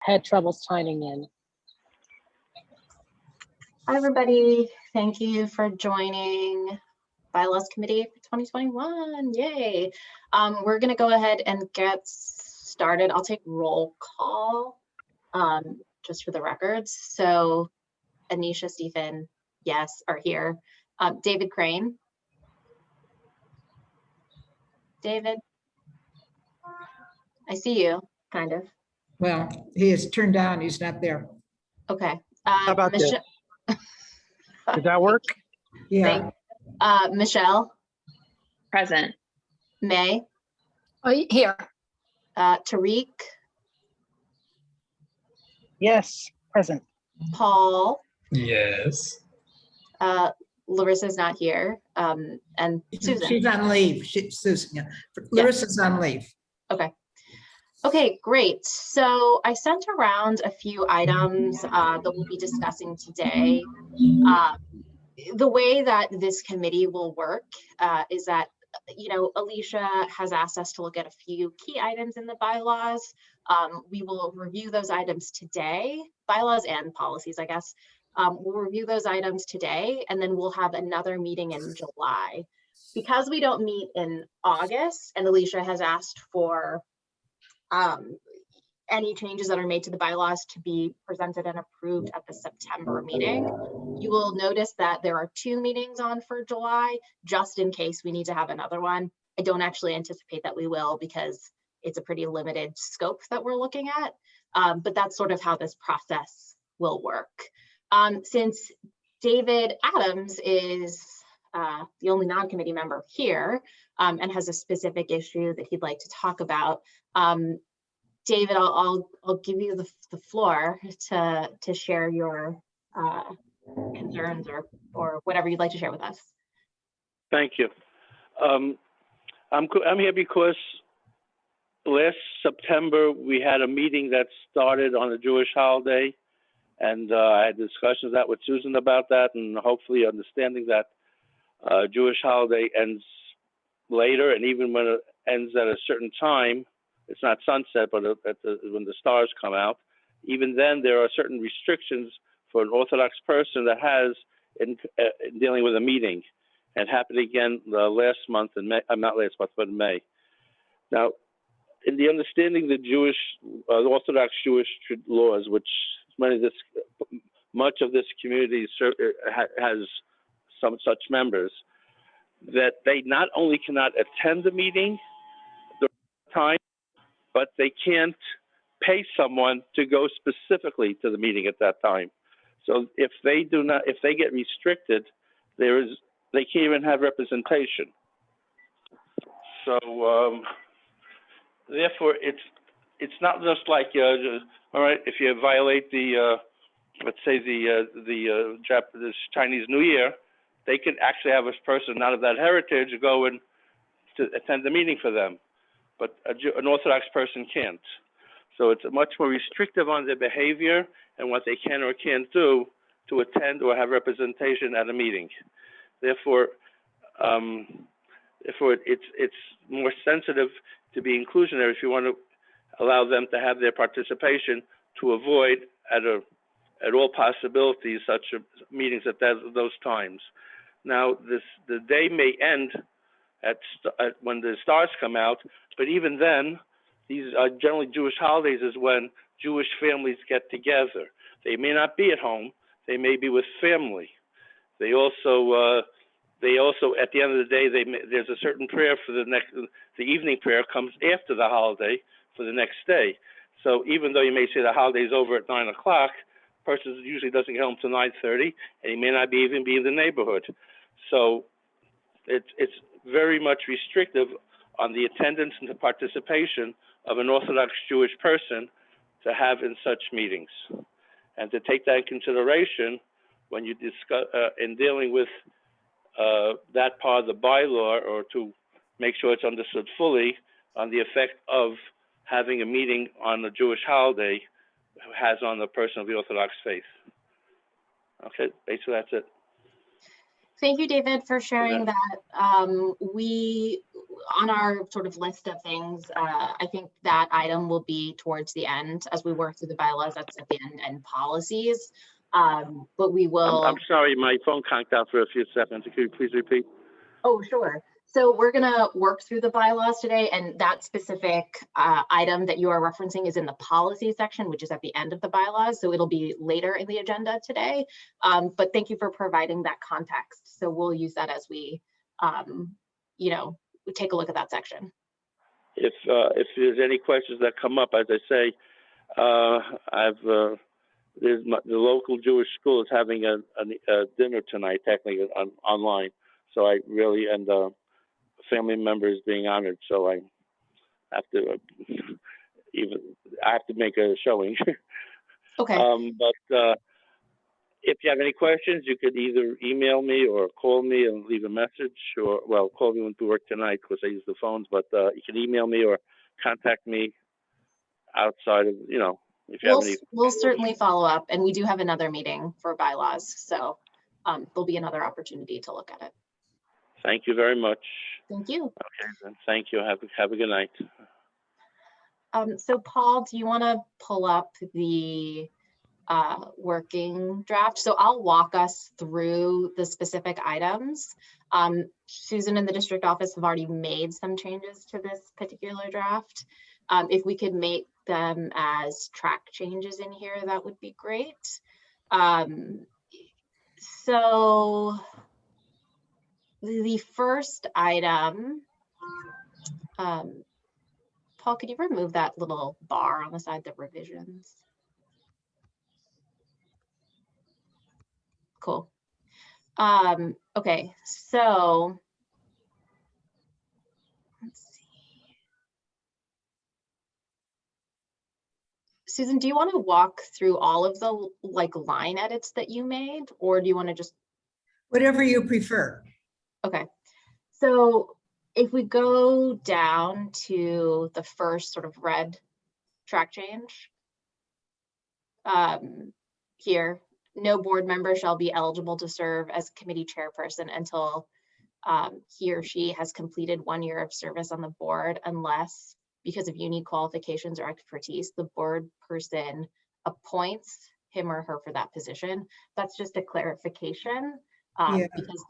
had trouble signing in. Hi, everybody. Thank you for joining Bylaws Committee for 2021. Yay. We're going to go ahead and get started. I'll take roll call just for the records. So Anisha, Stephen, yes, are here. David Crane. David, I see you, kind of. Well, he is turned down. He's not there. Okay. How about this? Did that work? Yeah. Michelle. Present. May. Oh, here. Tariq. Yes, present. Paul. Yes. Larissa's not here. And Susan. She's on leave. Susan, yeah. Larissa's on leave. Okay. Okay, great. So I sent around a few items that we'll be discussing today. The way that this committee will work is that, you know, Alicia has asked us to look at a few key items in the bylaws. We will review those items today, bylaws and policies, I guess. We'll review those items today, and then we'll have another meeting in July. Because we don't meet in August, and Alicia has asked for any changes that are made to the bylaws to be presented and approved at the September meeting. You will notice that there are 2 meetings on for July, just in case we need to have another one. I don't actually anticipate that we will because it's a pretty limited scope that we're looking at, but that's sort of how this process will work. Since David Adams is the only non-committee member here and has a specific issue that he'd like to talk about, David, I'll give you the floor to share your concerns or whatever you'd like to share with us. Thank you. I'm here because last September we had a meeting that started on a Jewish holiday, and I had discussions with Susan about that, and hopefully understanding that Jewish holiday ends later, and even when it ends at a certain time, it's not sunset, but when the stars come out, even then there are certain restrictions for an Orthodox person that has in dealing with a meeting. And happened again last month in May, not last month, but in May. Now, in the understanding the Jewish, Orthodox Jewish laws, which much of this community has some such members, that they not only cannot attend the meeting during the time, but they can't pay someone to go specifically to the meeting at that time. So if they get restricted, they can't even have representation. So therefore, it's not just like all right, if you violate the let's say the Japanese Chinese New Year, they can actually have a person not of that heritage go and to attend the meeting for them, but an Orthodox person can't. So it's much more restrictive on their behavior and what they can or can't do to attend or have representation at a meeting. Therefore, it's more sensitive to be inclusionary if you want to allow them to have their participation to avoid at all possibilities such meetings at those times. Now, the day may end at when the stars come out, but even then, these are generally Jewish holidays is when Jewish families get together. They may not be at home; they may be with family. They also at the end of the day, there's a certain prayer for the evening prayer comes after the holiday for the next day. So even though you may say the holiday's over at 9 o'clock, the person usually doesn't get home till 9:30, and he may not even be in the neighborhood. So it's very much restrictive on the attendance and the participation of an Orthodox Jewish person to have in such meetings, and to take that in consideration when you discuss in dealing with that part of the bylaw, or to make sure it's understood fully on the effect of having a meeting on a Jewish holiday has on the person of the Orthodox faith. Okay, basically that's it. Thank you, David, for sharing that. We on our sort of list of things, I think that item will be towards the end as we work through the bylaws. That's at the end, and policies. But we will. I'm sorry, my phone conked out for a few seconds. Could you please repeat? Oh, sure. So we're gonna work through the bylaws today, and that specific item that you are referencing is in the policy section, which is at the end of the bylaws. So it'll be later in the agenda today. But thank you for providing that context. So we'll use that as we, you know, we take a look at that section. If there's any questions that come up, as I say, the local Jewish school is having a dinner tonight, technically online. So I really, and family members being honored. So I have to make a showing. Okay. But if you have any questions, you could either email me or call me and leave a message, or, well, call me won't work tonight because I use the phones, but you can email me or contact me outside of, you know, if you have any. We'll certainly follow up, and we do have another meeting for bylaws. So there'll be another opportunity to look at it. Thank you very much. Thank you. Okay, then. Thank you. Have a good night. So Paul, do you want to pull up the working draft? So I'll walk us through the specific items. Susan and the district office have already made some changes to this particular draft. If we could make them as track changes in here, that would be great. So the first item, Paul, could you remove that little bar on the side, the revisions? Cool. Okay, so let's see. Susan, do you want to walk through all of the line edits that you made, or do you want to just? Whatever you prefer. Okay, so if we go down to the first sort of red track change, here, no board member shall be eligible to serve as committee chairperson until he or she has completed 1 year of service on the board, unless, because of unique qualifications or expertise, the board person appoints him or her for that position. That's just a clarification, because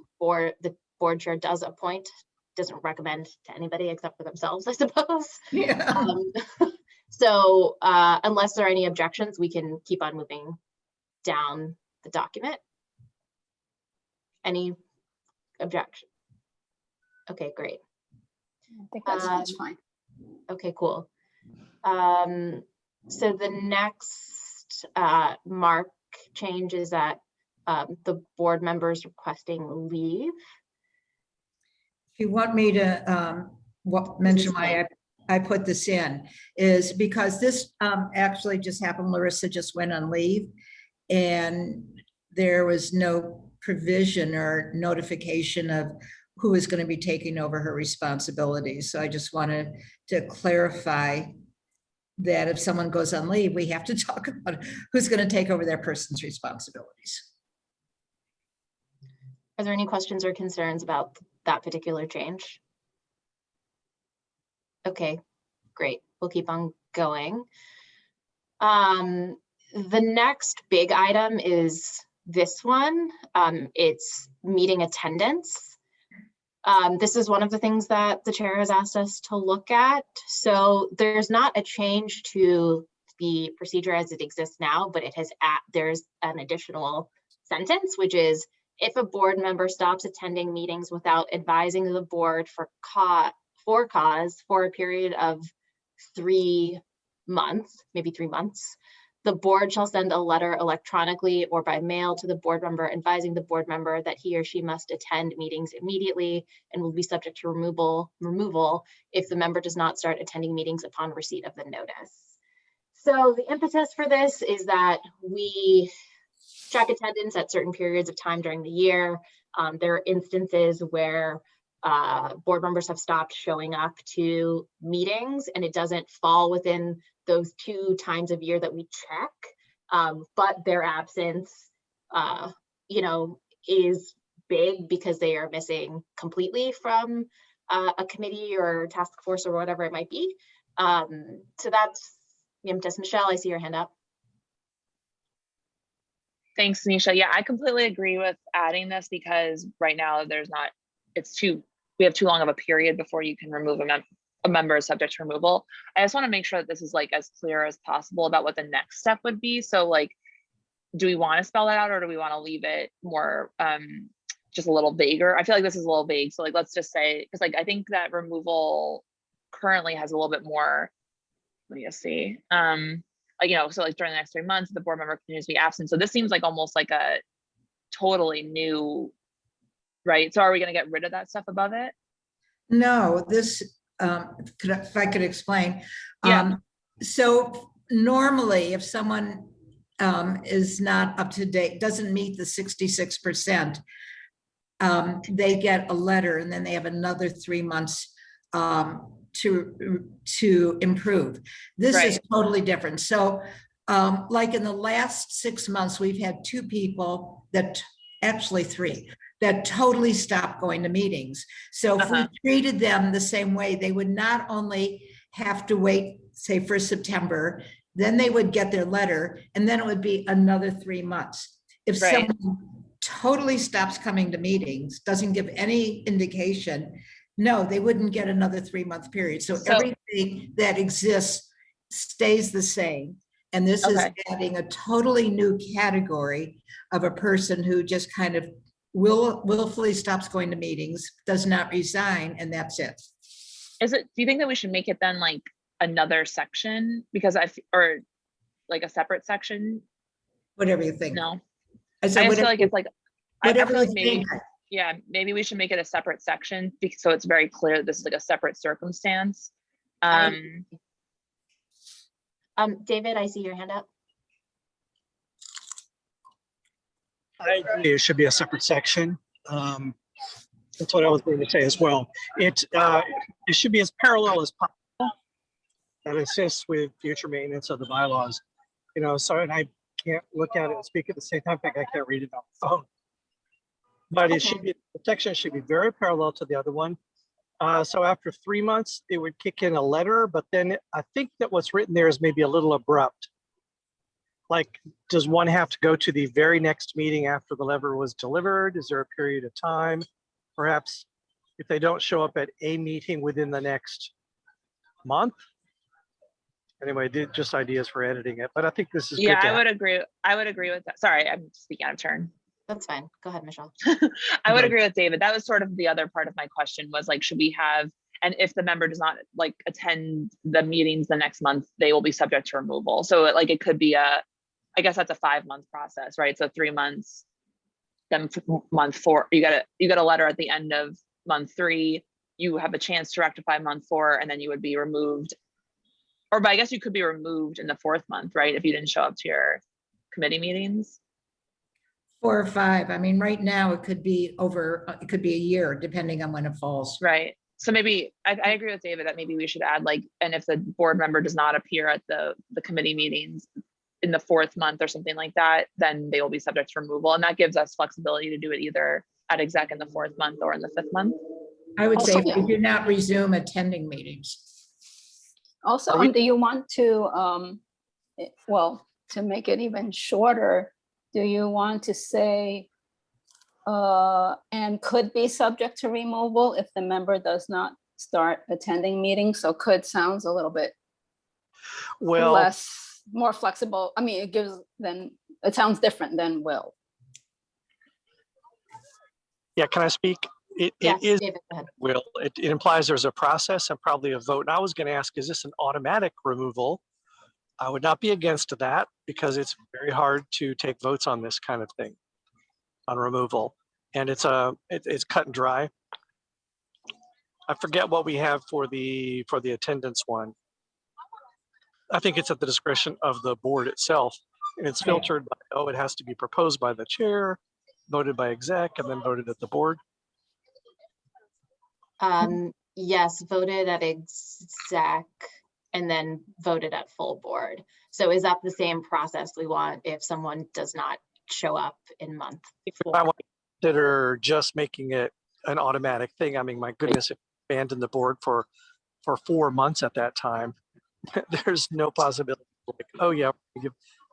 the board chair does appoint, doesn't recommend to anybody except for themselves, I suppose. Yeah. So unless there are any objections, we can keep on moving down the document. Any objection? Okay, great. I think that's fine. Okay, cool. So the next mark change is that the board members requesting leave. If you want me to mention why I put this in, is because this actually just happened. Larissa just went on leave, and there was no provision or notification of who is going to be taking over her responsibilities. So I just wanted to clarify that if someone goes on leave, we have to talk about who's going to take over that person's responsibilities. Are there any questions or concerns about that particular change? Okay, great. We'll keep on going. The next big item is this one. It's meeting attendance. This is one of the things that the chair has asked us to look at. So there's not a change to the procedure as it exists now, but there's an additional sentence, which is, if a board member stops attending meetings without advising the board for cause for a period of 3 months, maybe 3 months, the board shall send a letter electronically or by mail to the board member advising the board member that he or she must attend meetings immediately and will be subject to removal if the member does not start attending meetings upon receipt of the notice. So the impetus for this is that we track attendance at certain periods of time during the year. There are instances where board members have stopped showing up to meetings and it doesn't fall within those 2 times of year that we check, but their absence, you know, is big because they are missing completely from a committee or task force or whatever it might be. So that's, does Michelle, I see your hand up. Thanks, Nisha. Yeah, I completely agree with adding this because right now we have too long of a period before you can remove a member subject to removal. I just want to make sure that this is like as clear as possible about what the next step would be. So like, do we want to spell that out or do we want to leave it more just a little vaguer? I feel like this is a little vague. So like, let's just say, because like, I think that removal currently has a little bit more, let me just see. Like, so like during the next 3 months, the board member continues to be absent. So this seems like almost like a totally new, right? So are we going to get rid of that stuff above it? No, this, if I could explain. Yeah. So normally if someone is not up to date, doesn't meet the 66%, they get a letter and then they have another 3 months to improve. This is totally different. So like in the last 6 months, we've had 2 people that, actually 3, that totally stopped going to meetings. So if we treated them the same way, they would not only have to wait, say for September, then they would get their letter and then it would be another 3 months. If someone totally stops coming to meetings, doesn't give any indication, no, they wouldn't get another 3-month period. So everything that exists stays the same. And this is adding a totally new category of a person who just kind of willfully stops going to meetings, does not resign, and that's it. Do you think that we should make it then like another section? Because or like a separate section? Whatever you think. No. I just feel like it's like, I feel like maybe, think. Maybe we should make it a separate section so it's very clear that this is like a separate circumstance. David, I see your hand up. I agree. It should be a separate section. That's what I was going to say as well. It should be as parallel as possible. That assists with future maintenance of the bylaws. So and I can't look at it and speak at the same time. I think I can't read it on the phone. But it should be, the section should be very parallel to the other one. So after 3 months, it would kick in a letter, but then I think that what's written there is maybe a little abrupt. Like, does one have to go to the very next meeting after the letter was delivered? Is there a period of time? Perhaps if they don't show up at a meeting within the next month? Anyway, just ideas for editing it, but I think this is good. I would agree. I would agree with that. Sorry, I'm speaking out of turn. That's fine. Go ahead, Michelle. I would agree with David. That was sort of the other part of my question was like, should we have, and if the member does not like attend the meetings the next month, they will be subject to removal. So like, it could be I guess that's a 5-month process, right? So 3 months, then month 4, you get a letter at the end of month 3, you have a chance to rectify month 4, and then you would be removed. But I guess you could be removed in the 4th month, right? If you didn't show up to your committee meetings. 4 or 5. I mean, right now it could be it could be a year, depending on when it falls. Right. So maybe I agree with David that maybe we should add like, and if the board member does not appear at the committee meetings in the 4th month or something like that, then they will be subject to removal. And that gives us flexibility to do it either at exec in the 4th month or in the 5th month. I would say if we do not resume attending meetings. Also, do you want to, to make it even shorter, do you want to say, and could be subject to removal if the member does not start attending meetings? So could sounds a little bit more flexible. I mean, it sounds different than will. Yeah, can I speak? Yes, It is David, go ahead. will. It implies there's a process and probably a vote. And I was going to ask, is this an automatic removal? I would not be against that because it's very hard to take votes on this kind of thing, on removal. And it's cut and dry. I forget what we have for the attendance one. I think it's at the discretion of the board itself. And it's filtered by, it has to be proposed by the chair, voted by exec, and then voted at the board. Yes, voted at exec and then voted at full board. So is that the same process we want if someone does not show up in month 4? I want to consider just making it an automatic thing. I mean, my goodness, if abandoned the board for 4 months at that time. There's no possibility like, oh yeah, I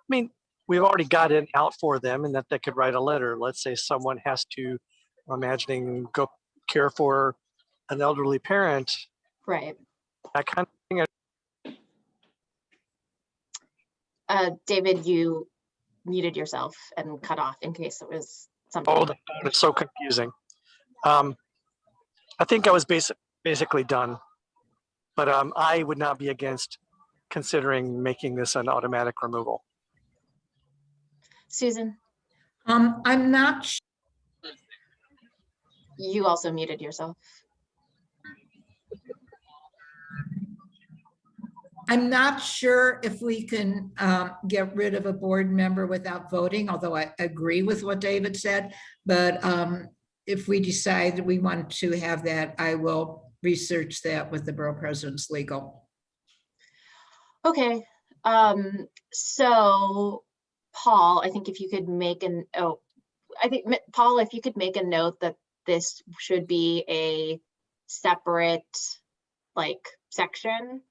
mean, we've already got it out for them and that they could write a letter. Let's say someone has to, I'm imagining, go care for an elderly parent, Right. that kind of thing. David, you muted yourself and cut off in case it was something. Oh, it's so confusing. I think I was basically done, but I would not be against considering making this an automatic removal. Susan, I'm not, you also muted yourself. I'm not sure if we can get rid of a board member without voting, although I agree with what David said. But if we decide that we want to have that, I will research that with the Borough President's legal. Okay, so Paul, I think if you could make Paul, if you could make a note that this should be a separate like section.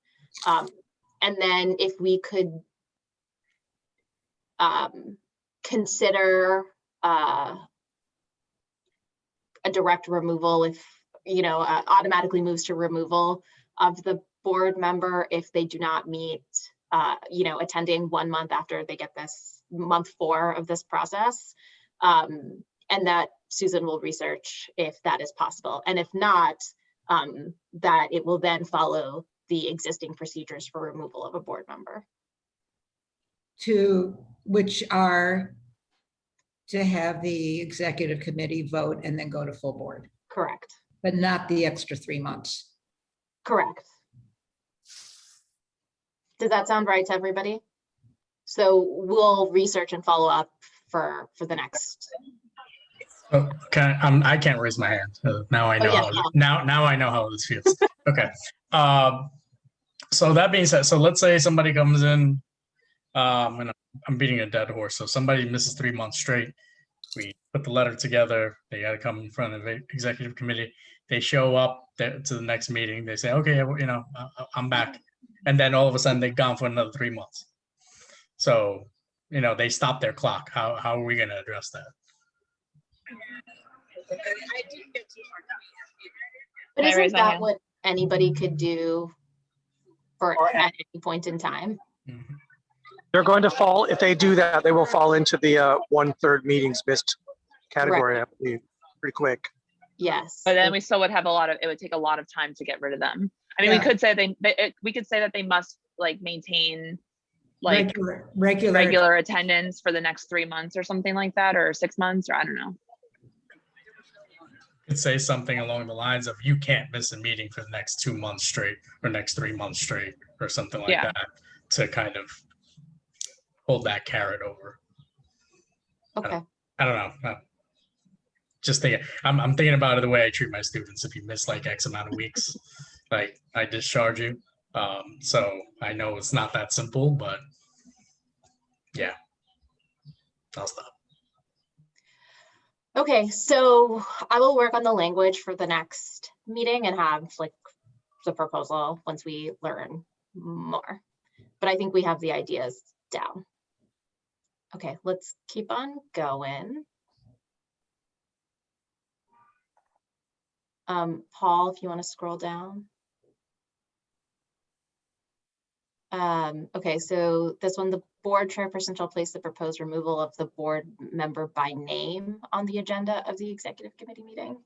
And then if we could consider a direct removal, if, you know, automatically moves to removal of the board member if they do not meet, you know, attending 1 month after they get this month 4 of this process. And that Susan will research if that is possible. And if not, that it will then follow the existing procedures for removal of a board member. Which are to have the executive committee vote and then go to full board, Correct. but not the extra 3 months. Correct. Does that sound right to everybody? So we'll research and follow up for the next. Oh, I can't raise my hand. Now I know. yeah. Now I know how this feels. Okay. So that being said, so let's say somebody comes in, and I'm beating a dead horse. So somebody misses 3 months straight. We put the letter together. They got to come in front of the executive committee. They show up to the next meeting. They say, okay, you know, I'm back. And then all of a sudden they've gone for another 3 months. So, you know, they stop their clock. How are we going to address that? But Can I raise isn't my that hand? what anybody could do for at any point in time? Mhm. They're going to fall, if they do that, they will fall into the 1/3 meetings missed category, I believe, pretty quick. Yes. But then we still would have it would take a lot of time to get rid of them. I mean, Yeah. we could say we could say that they must like maintain like regular attendance for the next 3 months or something like that, or 6 months, or I don't know. Could say something along the lines of you can't miss a meeting for the next 2 months straight or next 3 months straight or something like Yeah. that to kind of hold that carrot over. Okay. I don't know. Just thinking, I'm thinking about it the way I treat my students. If you miss like X amount of weeks, like I discharge you. So I know it's not that simple, but yeah, I'll stop. Okay, so I will work on the language for the next meeting and have like the proposal once we learn more. But I think we have the ideas down. Okay, let's keep on going. Paul, if you want to scroll down. Okay, so this one, the board chairperson shall place the proposed removal of the board member by name on the agenda of the executive committee meeting.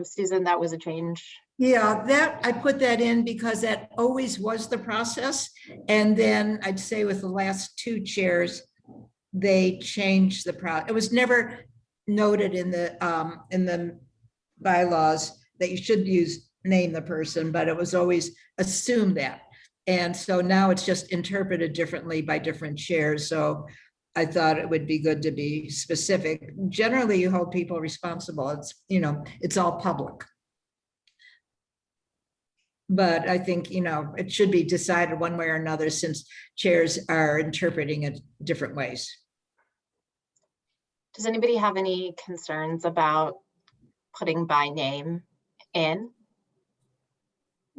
Susan, that was a change. Yeah, that I put that in because that always was the process. And then I'd say with the last 2 chairs, they changed the process. It was never noted in the bylaws that you should name the person, but it was always assumed that. And so now it's just interpreted differently by different chairs. So I thought it would be good to be specific. Generally, you hold people responsible. It's, you know, it's all public. But I think, you know, it should be decided one way or another since chairs are interpreting it different ways. Does anybody have any concerns about putting by name in?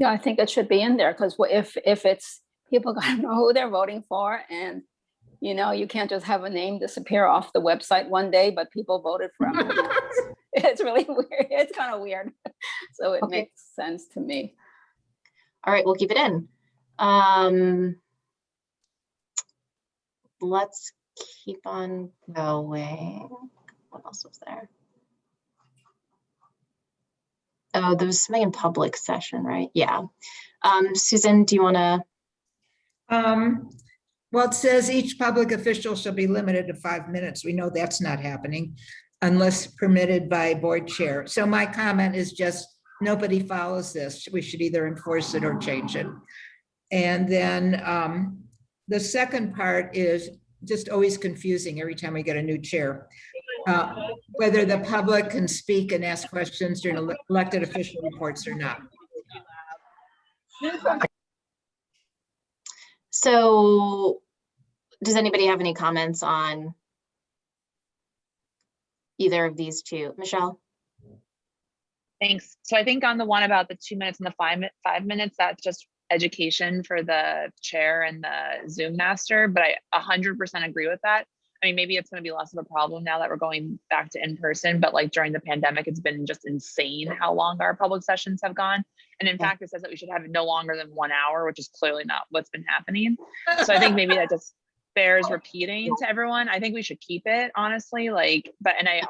Yeah, I think it should be in there because if it's, people gotta know who they're voting for, and you can't just have a name disappear off the website one day, but people voted for them. It's really weird. It's kind of weird. So it Okay. makes sense to me. All right, we'll keep it in. Let's keep on going. What else was there? Oh, there was something in public session, right? Yeah. Susan, do you want to? Well, it says each public official shall be limited to 5 minutes. We know that's not happening unless permitted by board chair. So my comment is just, nobody follows this. We should either enforce it or change it. And then the second part is just always confusing every time we get a new chair. Whether the public can speak and ask questions during elected official reports or not. So does anybody have any comments on either of these two? Michelle? Thanks. So I think on the one about the 2 minutes and the 5 minutes, that's just education for the chair and the Zoom master, but I 100% agree with that. I mean, maybe it's going to be less of a problem now that we're going back to in person, but like during the pandemic, it's been just insane how long our public sessions have gone. And in fact, it says that we should have it no longer than 1 hour, which is clearly not what's been happening. So I think maybe that just bears repeating to everyone. I think we should keep it, honestly, and I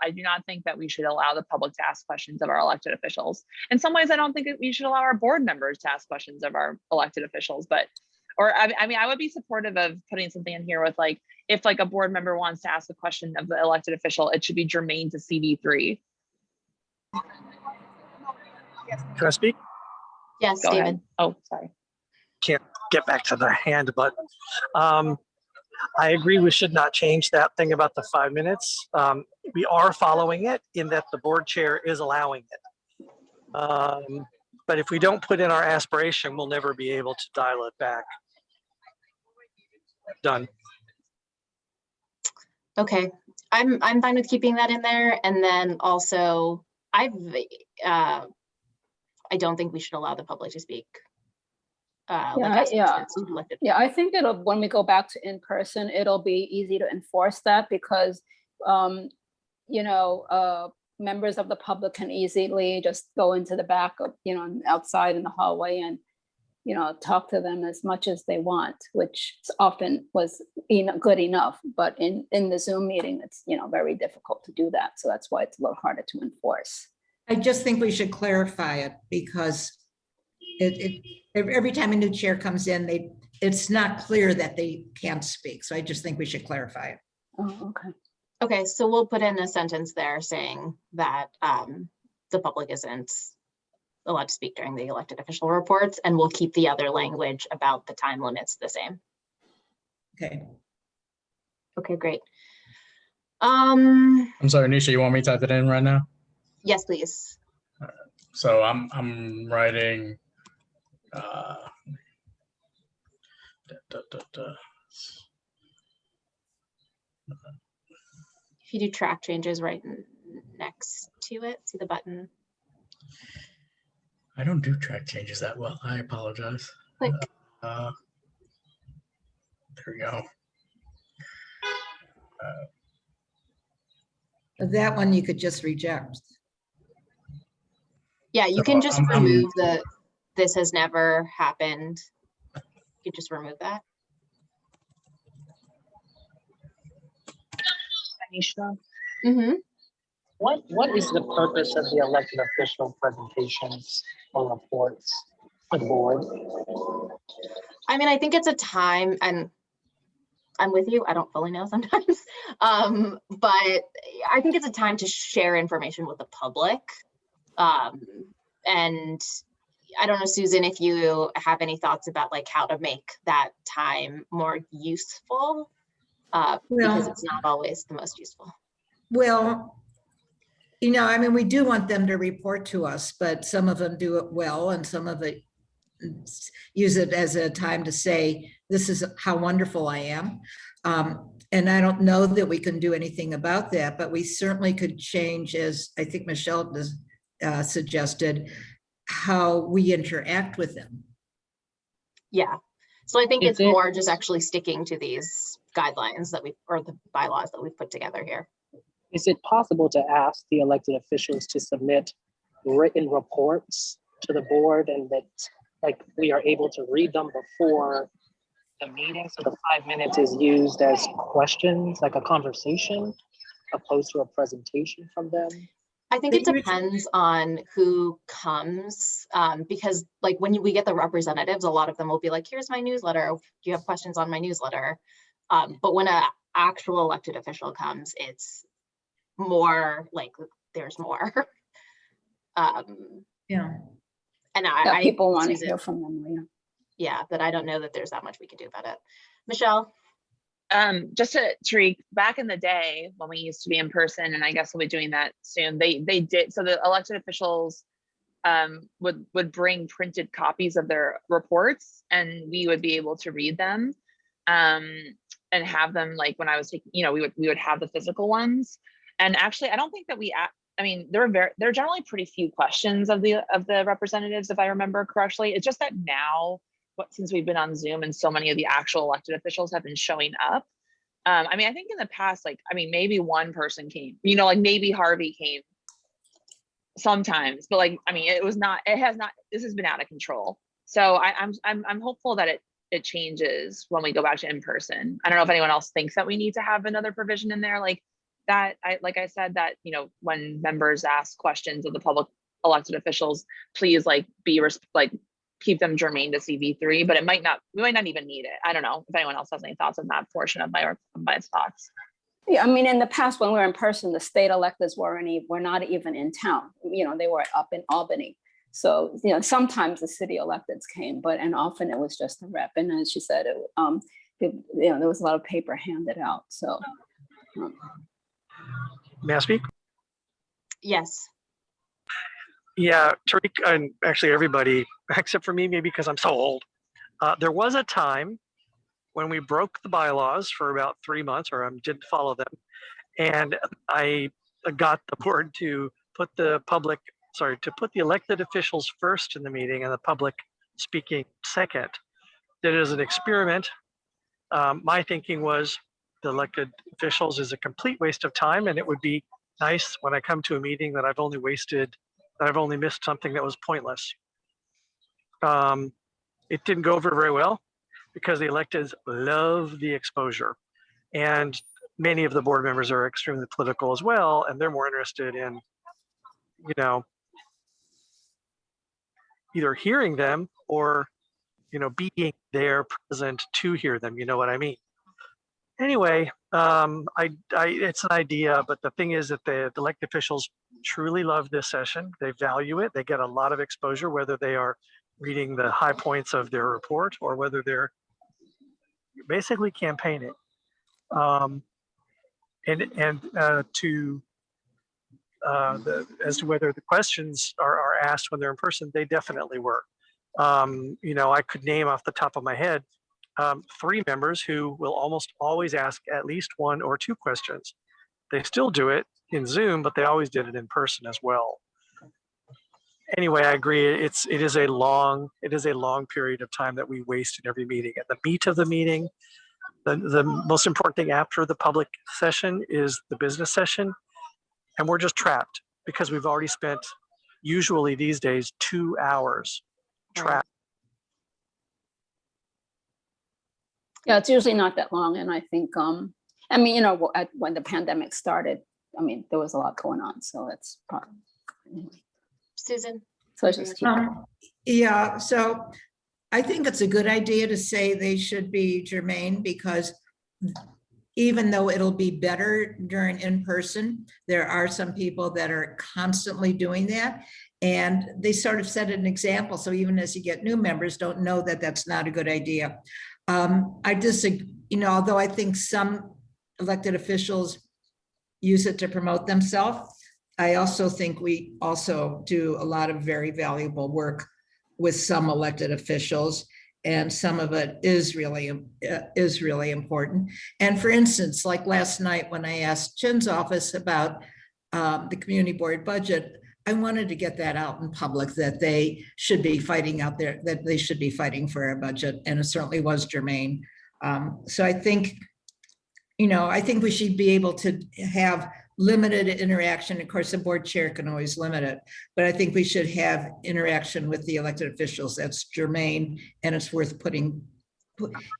do not think that we should allow the public to ask questions of our elected officials. In some ways, I don't think that we should allow our board members to ask questions of our elected officials, I would be supportive of putting something in here with like, if like a board member wants to ask a question of the elected official, it should be germane to CV3. Can I speak? Yes, Go David. ahead. Oh, sorry. Can't get back to the hand button. I agree we should not change that thing about the 5 minutes. We are following it in that the board chair is allowing it. But if we don't put in our aspiration, we'll never be able to dial it back. Done. Okay, I'm fine with keeping that in there. And then also, I don't think we should allow the public to speak. Yeah, I think when we go back to in person, it'll be easy to enforce that because, members of the public can easily just go into the back of, outside in the hallway and, talk to them as much as they want, which often was good enough. But in the Zoom meeting, it's, very difficult to do that. So that's why it's a little harder to enforce. I just think we should clarify it because every time a new chair comes in, it's not clear that they can't speak. So I just think we should clarify it. Oh, okay. Okay, so we'll put in a sentence there saying that the public isn't allowed to speak during the elected official reports, and we'll keep the other language about the time limits the same. Okay. Okay, great. I'm sorry, Nisha, you want me to type it in right now? Yes, please. So I'm writing. If you do track changes right next to it, see the button. I don't do track changes that well. I apologize. Click. There we go. That one you could just reject. Yeah, you So can just I'm- remove this has never happened. You just remove that. Anisha? Mm-hmm. What is the purpose of the elected official presentations or reports for the board? I mean, I think it's a time, and I'm with you. I don't fully know sometimes, but I think it's a time to share information with the public. And I don't know, Susan, if you have any thoughts about like how to make that time more useful, because it's not always the most useful. Well, I mean, we do want them to report to us, but some of them do it well and some of it use it as a time to say, this is how wonderful I am. And I don't know that we can do anything about that, but we certainly could change, as I think Michelle suggested, how we interact with them. Yeah. So I think Is it's it- more just actually sticking to these guidelines that or the bylaws that we've put together here. Is it possible to ask the elected officials to submit written reports to the board and that like we are able to read them before the meeting? So the 5 minutes is used as questions, like a conversation, opposed to a presentation from them? I think it depends on who comes, because like when we get the representatives, a lot of them will be like, here's my newsletter. Do you have questions on my newsletter? But when an actual elected official comes, it's more like there's more. Yeah. And That people want to Susan, hear from them. Yeah. yeah, that I don't know that there's that much we can do about it. Michelle? Just to Tariq, back in the day when we used to be in person, and I guess we'll be doing that soon, they did, so the elected officials would bring printed copies of their reports and we would be able to read them and have them, like when I was taking, we would have the physical ones. And actually, I don't think that I mean, there are generally pretty few questions of the representatives, if I remember correctly. It's just that now, since we've been on Zoom and so many of the actual elected officials have been showing up. I mean, I think in the past, like, I mean, maybe one person came, like maybe Harvey came sometimes, but like, I mean, this has been out of control. So I'm hopeful that it changes when we go back to in person. I don't know if anyone else thinks that we need to have another provision in there like that. Like I said, that, when members ask questions of the public elected officials, please keep them germane to CV3, but we might not even need it. I don't know if anyone else has any thoughts on that portion of my thoughts. Yeah, I mean, in the past when we were in person, the state electeds were not even in town. They were up in Albany. So, sometimes the city electeds came, and often it was just the rep. And as she said, there was a lot of paper handed out. So. May I speak? Yes. Yeah, Tariq, and actually everybody, except for me, maybe because I'm so old. There was a time when we broke the bylaws for about 3 months, or didn't follow them. And I got the board to put the elected officials first in the meeting and the public speaking second. Did it as an experiment. My thinking was the elected officials is a complete waste of time, and it would be nice when I come to a meeting that I've only missed something that was pointless. It didn't go over very well because the electeds love the exposure, and many of the board members are extremely political as well, and they're more interested in, either hearing them or, being there present to hear them. You know what I mean? Anyway, it's an idea, but the thing is that the elected officials truly love this session. They value it. They get a lot of exposure, whether they are reading the high points of their report or whether they're basically campaigning. As to whether the questions are asked when they're in person, they definitely were. I could name off the top of my head 3 members who will almost always ask at least 1 or 2 questions. They still do it in Zoom, but they always did it in person as well. Anyway, I agree. It is a long period of time that we waste in every meeting. At the meat of the meeting, the most important thing after the public session is the business session, and we're just trapped because we've already spent, usually these days, 2 hours trapped. Yeah, it's usually not that long. And I think, when the pandemic started, there was a lot going on. So it's probably. Susan? So just keep going. Yeah, so I think it's a good idea to say they should be germane, because even though it'll be better during in person, there are some people that are constantly doing that. And they sort of set an example. So even as you get new members, don't know that that's not a good idea. I disagree, although I think some elected officials use it to promote themselves, I also think we also do a lot of very valuable work with some elected officials, and some of it is really important. And for instance, like last night when I asked Chin's office about the community board budget, I wanted to get that out in public, that they should be fighting out there, that they should be fighting for a budget, and it certainly was germane. So I think, I think we should be able to have limited interaction. Of course, the board chair can always limit it, but I think we should have interaction with the elected officials that's germane, and it's worth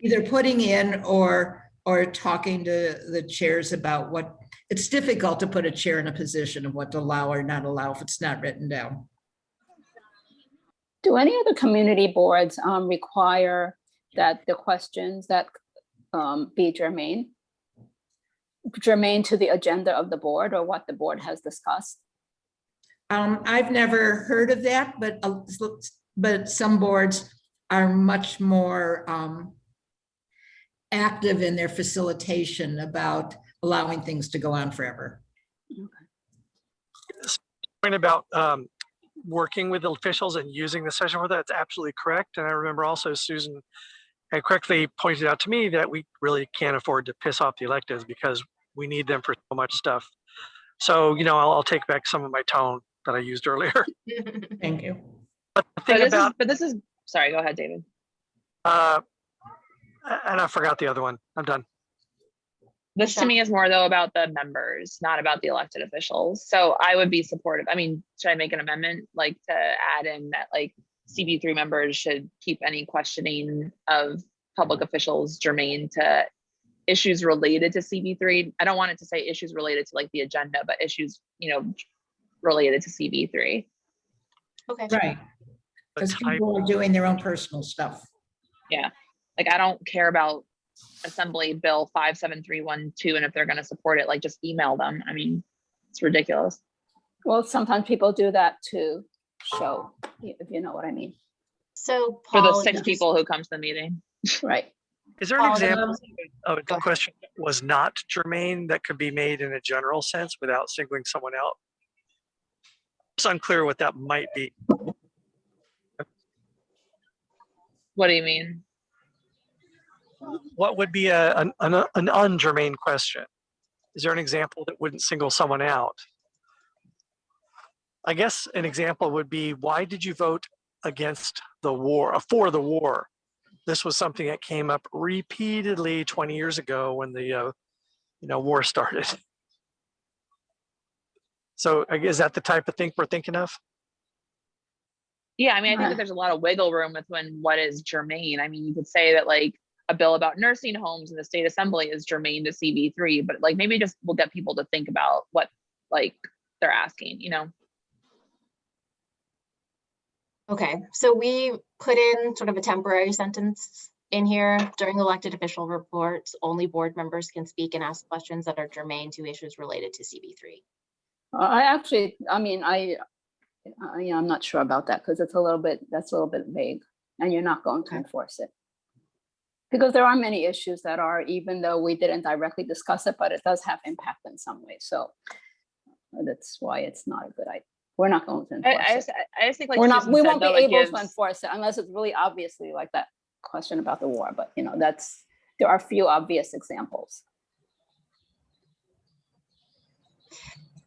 either putting in or talking to the chairs about what, it's difficult to put a chair in a position of what to allow or not allow if it's not written down. Do any other community boards require that the questions that be germane to the agenda of the board or what the board has discussed? I've never heard of that, but some boards are much more active in their facilitation about allowing things to go on forever. Point about working with officials and using the session for that, it's absolutely correct. And I remember also Susan had correctly pointed out to me that we really can't afford to piss off the electeds because we need them for so much stuff. So, I'll take back some of my tone that I used earlier. Thank you. But the thing This is, sorry, go ahead, David. and I forgot the other one. I'm done. This to me is more though about the members, not about the elected officials. So I would be supportive. I mean, should I make an amendment like to add in that like CB3 members should keep any questioning of public officials germane to issues related to CB3? I don't want it to say issues related to like the agenda, but issues, related to CB3. Okay. Right. Because people are doing their own personal stuff. Yeah. Like I don't care about Assembly Bill 57312, and if they're going to support it, like just email them. I mean, it's ridiculous. Well, sometimes people do that to show, if you know what I mean. So For the Paul, 6 people who come to the meeting. Right. Is there an Paul, example of go a ahead. question that was not germane that could be made in a general sense without singling someone out? It's unclear what that might be. What do you mean? What would be an ungermane question? Is there an example that wouldn't single someone out? I guess an example would be, why did you vote against the war, for the war? This was something that came up repeatedly 20 years ago when the war started. So is that the type of thing we're thinking of? Yeah, I mean, I think that there's a lot of wiggle room with what is germane. I mean, you could say that like a bill about nursing homes in the state assembly is germane to CB3, but like maybe just we'll get people to think about what like they're asking, Okay, so we put in sort of a temporary sentence in here during elected official reports. Only board members can speak and ask questions that are germane to issues related to CB3. I'm not sure about that because that's a little bit vague, and you're not going to enforce it. Because there are many issues that are, even though we didn't directly discuss it, but it does have impact in some way. So that's why it's not a good idea. We're not going to enforce it. I just think like We Susan won't said, be though, it able to gives- enforce it unless it's really obviously like that question about the war. But there are few obvious examples.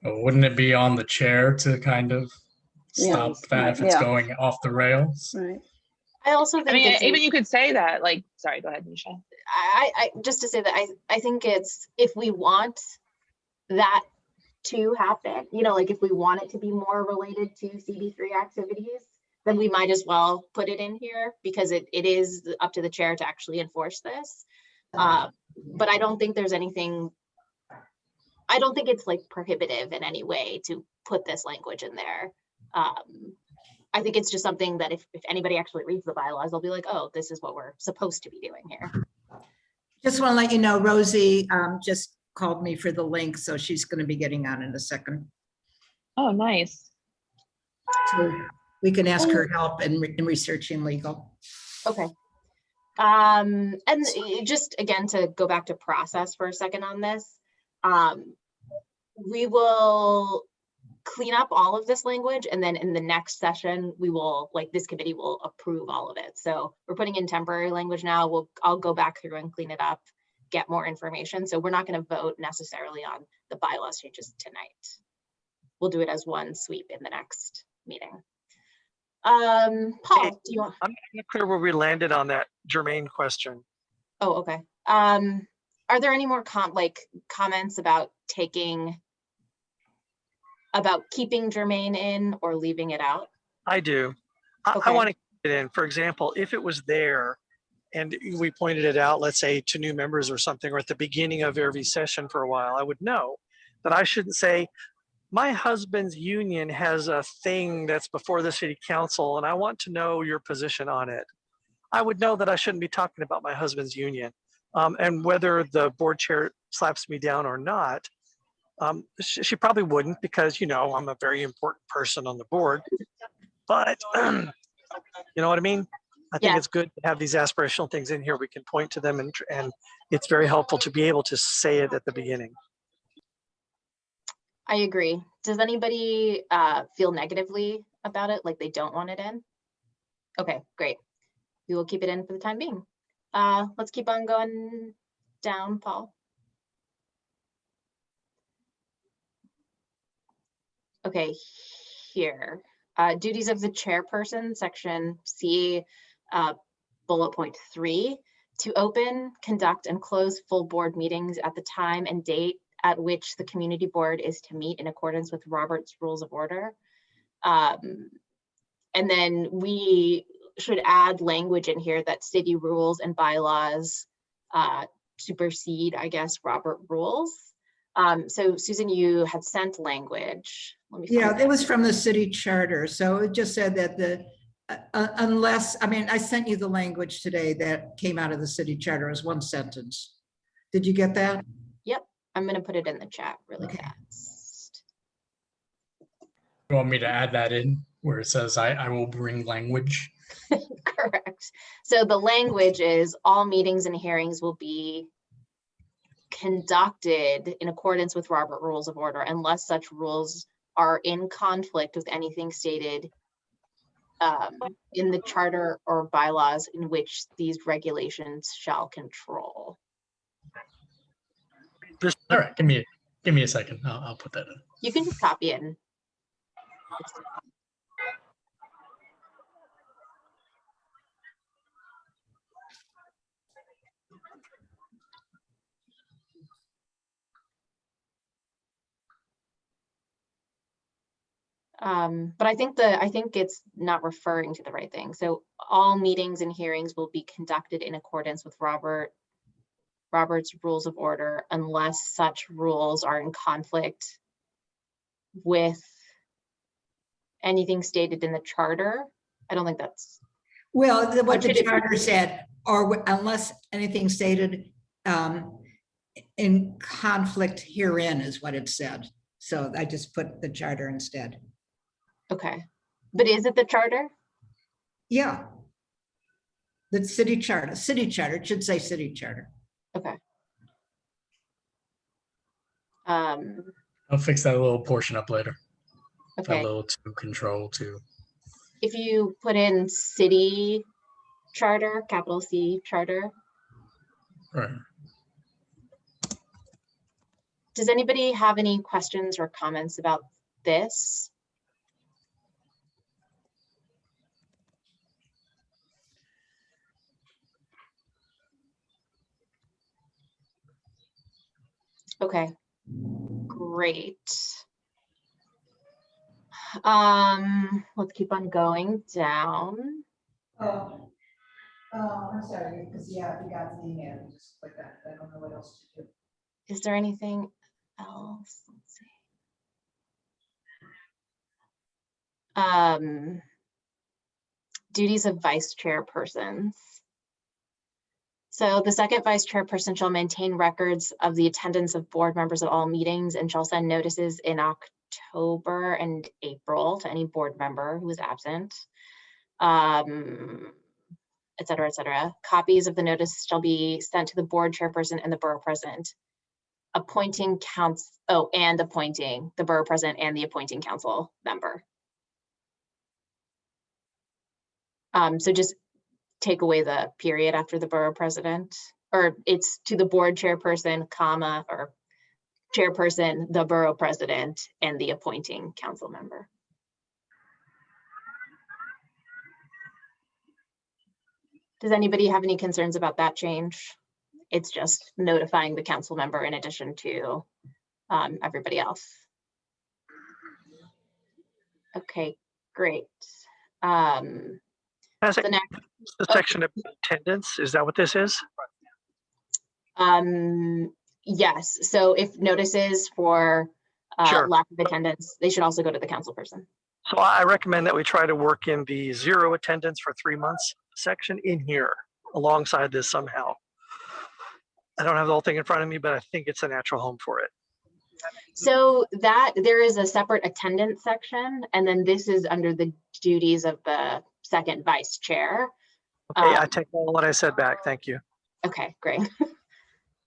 Wouldn't it be on the chair to kind of stop that if it's going off the rails? Right. I also think I mean, it's even you could say that, like, sorry, go ahead, Nisha. I just to say that I think it's, if we want that to happen, like if we want it to be more related to CB3 activities, then we might as well put it in here because it is up to the chair to actually enforce this. But I don't think there's anything, I don't think it's like prohibitive in any way to put this language in there. I think it's just something that if anybody actually reads the bylaws, they'll be like, oh, this is what we're supposed to be doing here. Just want to let you know, Rosie just called me for the link, so she's going to be getting on in a second. Oh, nice. So we can ask her help in researching legal. Okay. And just again, to go back to process for a second on this, we will clean up all of this language, and then in the next session, we will, this committee will approve all of it. So we're putting in temporary language now. I'll go back through and clean it up, get more information. So we're not going to vote necessarily on the bylaws changes tonight. we'll do it as one sweep in the next meeting. Paul, do you want? I'm not clear where we landed on that germane question. Oh, okay. Are there any more comments about keeping germane in or leaving it out? I do. I Okay. want to keep it in. For example, if it was there and we pointed it out, let's say to new members or something, or at the beginning of every session for a while, I would know that I shouldn't say, my husband's union has a thing that's before the city council and I want to know your position on it. I would know that I shouldn't be talking about my husband's union. And whether the board chair slaps me down or not, she probably wouldn't, because, you know, I'm a very important person on the board. But you know what I mean? I think Yeah. it's good to have these aspirational things in here. We can point to them, and it's very helpful to be able to say it at the beginning. I agree. Does anybody feel negatively about it, like they don't want it in? Okay, great. We will keep it in for the time being. Let's keep on going down, Paul. Okay, here. Duties of the chairperson, section C, bullet point 3, to open, conduct, and close full board meetings at the time and date at which the community board is to meet in accordance with Robert's Rules of Order. And then we should add language in here that city rules and bylaws supersede, I guess, Robert rules. So Susan, you had sent language. Let me find Yeah, that. it was from the city charter. So it just said that the, unless, I mean, I sent you the language today that came out of the city charter as one sentence. Did you get that? Yep, I'm gonna put it in the chat really Okay. fast. You want me to add that in where it says I will bring language? Correct. So the language is all meetings and hearings will be conducted in accordance with Robert Rules of Order unless such rules are in conflict with anything stated in the charter or bylaws in which these regulations shall control. All right, give me a second. I'll put that in. You can just copy it. But I think it's not referring to the right thing. So all meetings and hearings will be conducted in accordance with Robert's Rules of Order unless such rules are in conflict with anything stated in the charter. I don't think that's. Well, what the should it be? charter said, or unless anything stated in conflict herein is what it said. So I just put the charter instead. Okay, but is it the charter? Yeah. The city charter, it should say city charter. Okay. I'll fix that little portion up later. That Okay. little to control to. If you put in city charter, capital C charter, Right. does anybody have any questions or comments about this? Okay, great. Let's keep on going down. Oh, I'm sorry, because yeah, you got the email, just like that. I don't know what else to do. Is there anything else? Let's see. Duties of vice chairpersons. So the second vice chairperson shall maintain records of the attendance of board members at all meetings and shall send notices in October and April to any board member who is absent, et cetera, et cetera. Copies of the notice shall be sent to the board chairperson and the borough president, appointing the borough president and the appointing council member. So just take away the period after the borough president, or it's to the board chairperson, comma, or chairperson, the borough president, and the appointing council member. Does anybody have any concerns about that change? It's just notifying the council member in addition to everybody else. Okay, great. Has it, The next, the section of attendance, is that what this is? yes, so if notices for Sure. lack of attendance, they should also go to the council person. So I recommend that we try to work in the 0 attendance for 3 months section in here alongside this somehow. I don't have the whole thing in front of me, but I think it's a natural home for it. So that there is a separate attendance section, and then this is under the duties of the second vice chair. Okay, I take all what I said back. Thank you. Okay, great.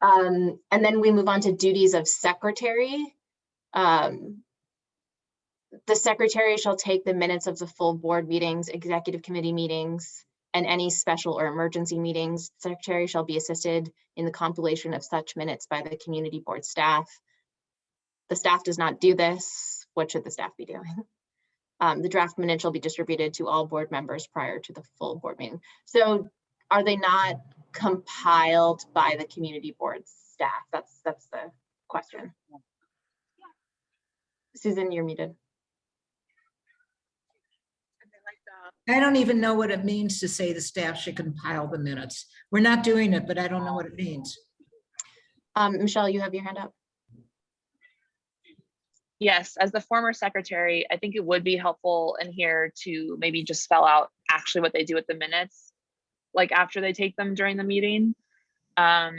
And then we move on to duties of secretary. The secretary shall take the minutes of the full board meetings, executive committee meetings, and any special or emergency meetings. Secretary shall be assisted in the compilation of such minutes by the community board staff. The staff does not do this. What should the staff be doing? The draft minutes shall be distributed to all board members prior to the full board meeting. So are they not compiled by the community board staff? That's the question. Susan, you're muted. I don't even know what it means to say the staff should compile the minutes. We're not doing it, but I don't know what it means. Michelle, you have your hand up. Yes, as the former secretary, I think it would be helpful in here to maybe just spell out actually what they do with the minutes, like after they take them during the meeting. I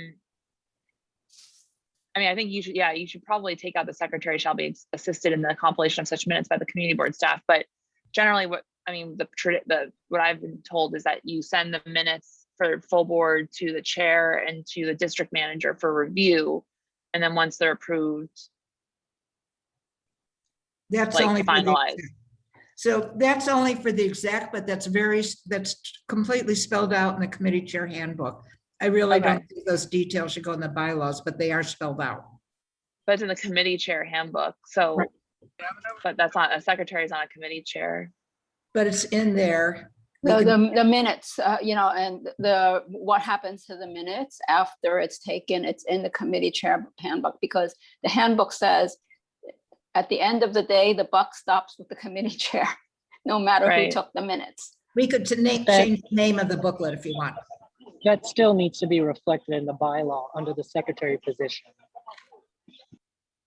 mean, I think you should probably take out the secretary shall be assisted in the compilation of such minutes by the community board staff. But generally, what I've been told is that you send the minutes for full board to the chair and to the district manager for review, and then once they're approved, That's like only for the finalized. exec. So that's only for the exec, but that's completely spelled out in the committee chair handbook. I really Okay. don't think those details should go in the bylaws, but they are spelled out. But it's in the committee chair handbook. So, Right. but that's not, a secretary is not a committee chair. But it's in there. We The, can- the minutes, and what happens to the minutes after it's taken, it's in the committee chair handbook, because the handbook says at the end of the day, the buck stops with the committee chair, no matter who Right. took the minutes. We could change the name of the booklet if you want. That still needs to be reflected in the bylaw under the secretary position.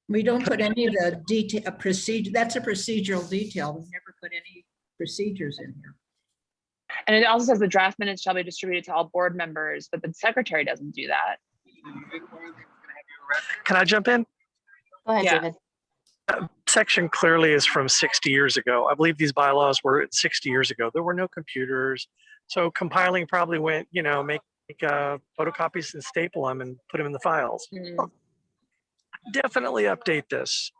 We don't put any of the detail, procedure, that's a procedural detail. We never put any procedures in here. And it also says the draft minutes shall be distributed to all board members, but the secretary doesn't do that. Can I jump in? Go ahead, Yeah. David. Section clearly is from 60 years ago. I believe these bylaws were 60 years ago. There were no computers. So compiling probably went, make photocopies and staple them and put them in the files. Mhm. Definitely update this.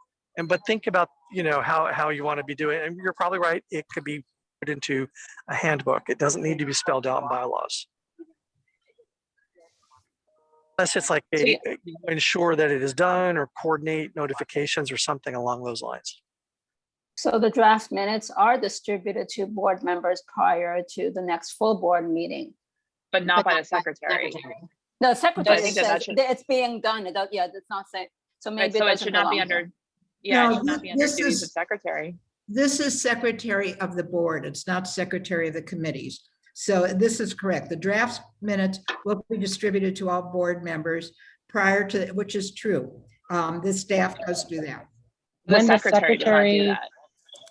But think about, how you want to be doing it. And you're probably right. It could be put into a handbook. It doesn't need to be spelled out in bylaws. Unless it's like So, yeah. ensure that it is done or coordinate notifications or something along those lines. So the draft minutes are distributed to board members prior to the next full board meeting. But not by the not secretary. The secretary think that says should- it's being done. It's not saying, so Right, maybe so it doesn't should not be belong here. under, yeah, it No, should not be under this duties is- of secretary. This is secretary of the board. It's not secretary of the committees. So this is correct. The draft minutes will be distributed to all board members prior to, which is true. The staff does do that. The When the secretary does not do secretary- that.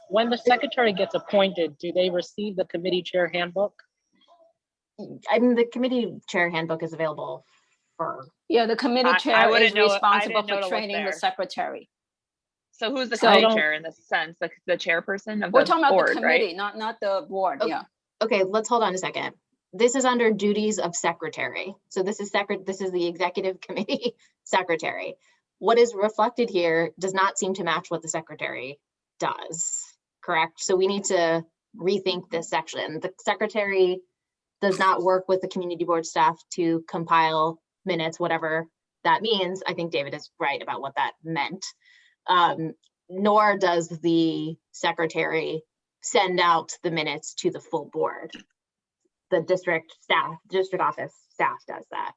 When the secretary gets appointed, do they receive the committee chair handbook? The committee chair handbook is available for, Yeah, the committee I chair wouldn't is know it- I responsible didn't know for to look training the there. secretary. So who's the So- committee chair in this sense? The chairperson of We're the talking about the board, committee, right? not the board, Okay. yeah. okay, let's hold on a second. This is under duties of secretary. So this is the executive committee secretary. What is reflected here does not seem to match what the secretary does, correct? So we need to rethink this section. The secretary does not work with the community board staff to compile minutes, whatever that means. I think David is right about what that meant. Nor does the secretary send out the minutes to the full board. The district office staff does that.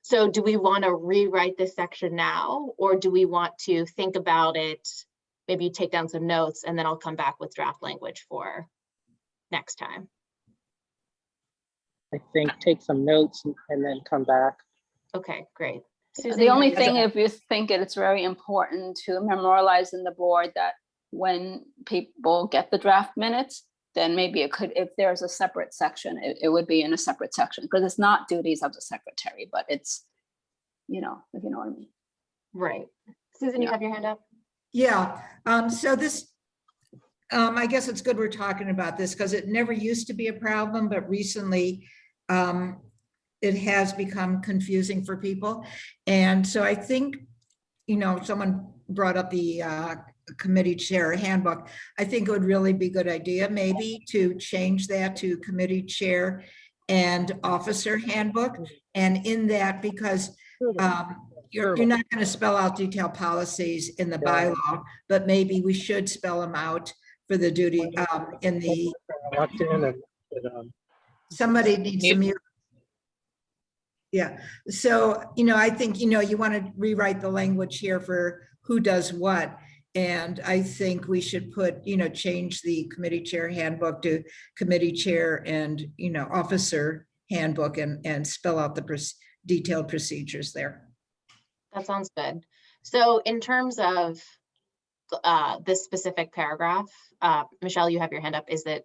So do we want to rewrite this section now, or do we want to think about it? Maybe take down some notes and then I'll come back with draft language for next time. I think take some notes and then come back. Okay, great. Susan, The you only have your thing, hand if you think it's very important to memorialize in the board that when people get the draft minutes, then maybe it could, if there's a separate section, it would be in a separate section, because it's not duties of the secretary, but it's, you know, if you know what I mean. right. Susan, you Yeah. have your hand up. Yeah, so this, I guess it's good we're talking about this because it never used to be a problem, but recently it has become confusing for people. And so I think, you know, someone brought up the committee chair handbook. I think it would really be a good idea maybe to change that to committee chair and officer handbook. And in that, because you're not going to spell out detailed policies in the bylaw, but maybe we should spell them out for the duty in the, somebody needs to mute. Yeah, so, you know, I think, you know, you want to rewrite the language here for who does what. And I think we should put, you know, change the committee chair handbook to committee chair and, you know, officer handbook and spell out the detailed procedures there. That sounds good. So in terms of this specific paragraph, Michelle, you have your hand up. Is that,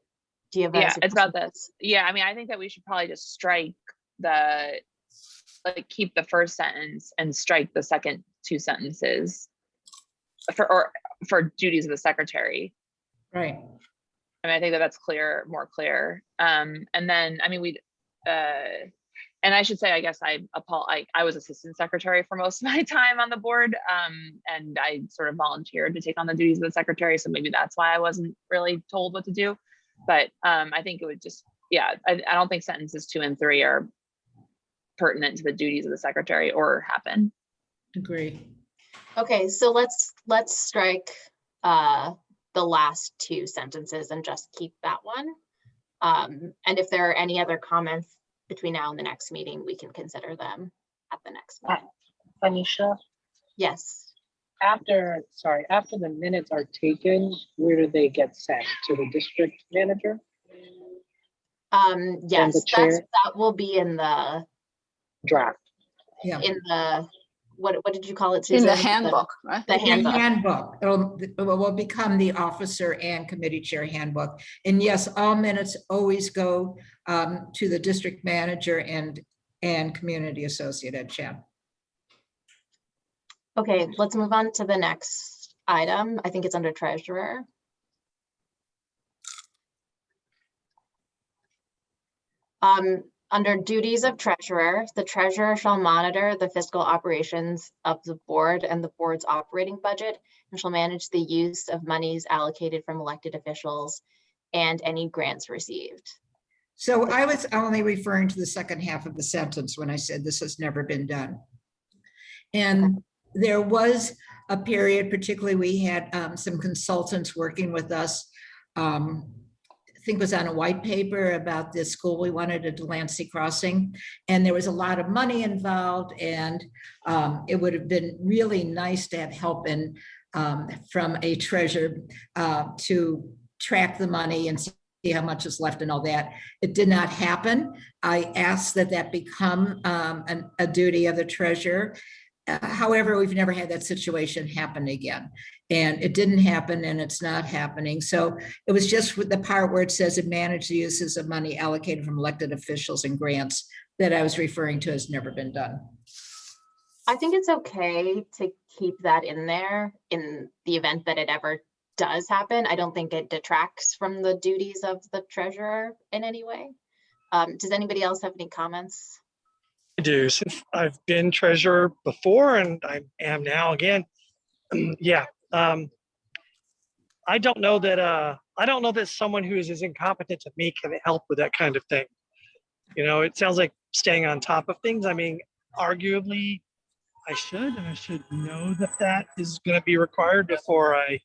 do you have a Yeah, it's about suggestion? this. Yeah, I mean, I think that we should probably just strike the, like, keep the first sentence and strike the second two sentences for duties of the secretary. Right. I mean, I think that that's clear, more clear. And then, I mean, and I should say, I guess I was assistant secretary for most of my time on the board, and I sort of volunteered to take on the duties of the secretary. So maybe that's why I wasn't really told what to do. But I think it would just, yeah, I don't think sentences 2 and 3 are pertinent to the duties of the secretary or happen. Agree. Okay, so let's strike the last 2 sentences and just keep that one. And if there are any other comments between now and the next meeting, we can consider them at the next meeting. Anisha, Yes. after the minutes are taken, where do they get sent? To the district manager? Yes, chair? that will be in the Draft. Yeah. What did you call it, In Susan? the handbook, right? The handbook. Handbook. It will become the officer and committee chair handbook. And yes, all minutes always go to the district manager and community associate at Chad. Okay, let's move on to the next item. I think it's under treasurer. Under duties of treasurer, the treasurer shall monitor the fiscal operations of the board and the board's operating budget and shall manage the use of monies allocated from elected officials and any grants received. So I was only referring to the second half of the sentence when I said this has never been done. And there was a period, particularly we had some consultants working with us, I think it was on a white paper about this school we wanted at Delancey Crossing. And there was a lot of money involved, and it would have been really nice to have help from a treasurer to track the money and see how much is left and all that. It did not happen. I asked that become a duty of the treasurer. However, we've never had that situation happen again. And it didn't happen, and it's not happening. So it was just with the part where it says it managed the uses of money allocated from elected officials and grants that I was referring to has never been done. I think it's okay to keep that in there in the event that it ever does happen. I don't think it detracts from the duties of the treasurer in any way. Does anybody else have any comments? I do. Since I've been treasurer before and I am now again, yeah. I don't know that someone who is as incompetent to me can help with that kind of thing. You know, it sounds like staying on top of things. I mean, arguably I should know that that is going to be required before I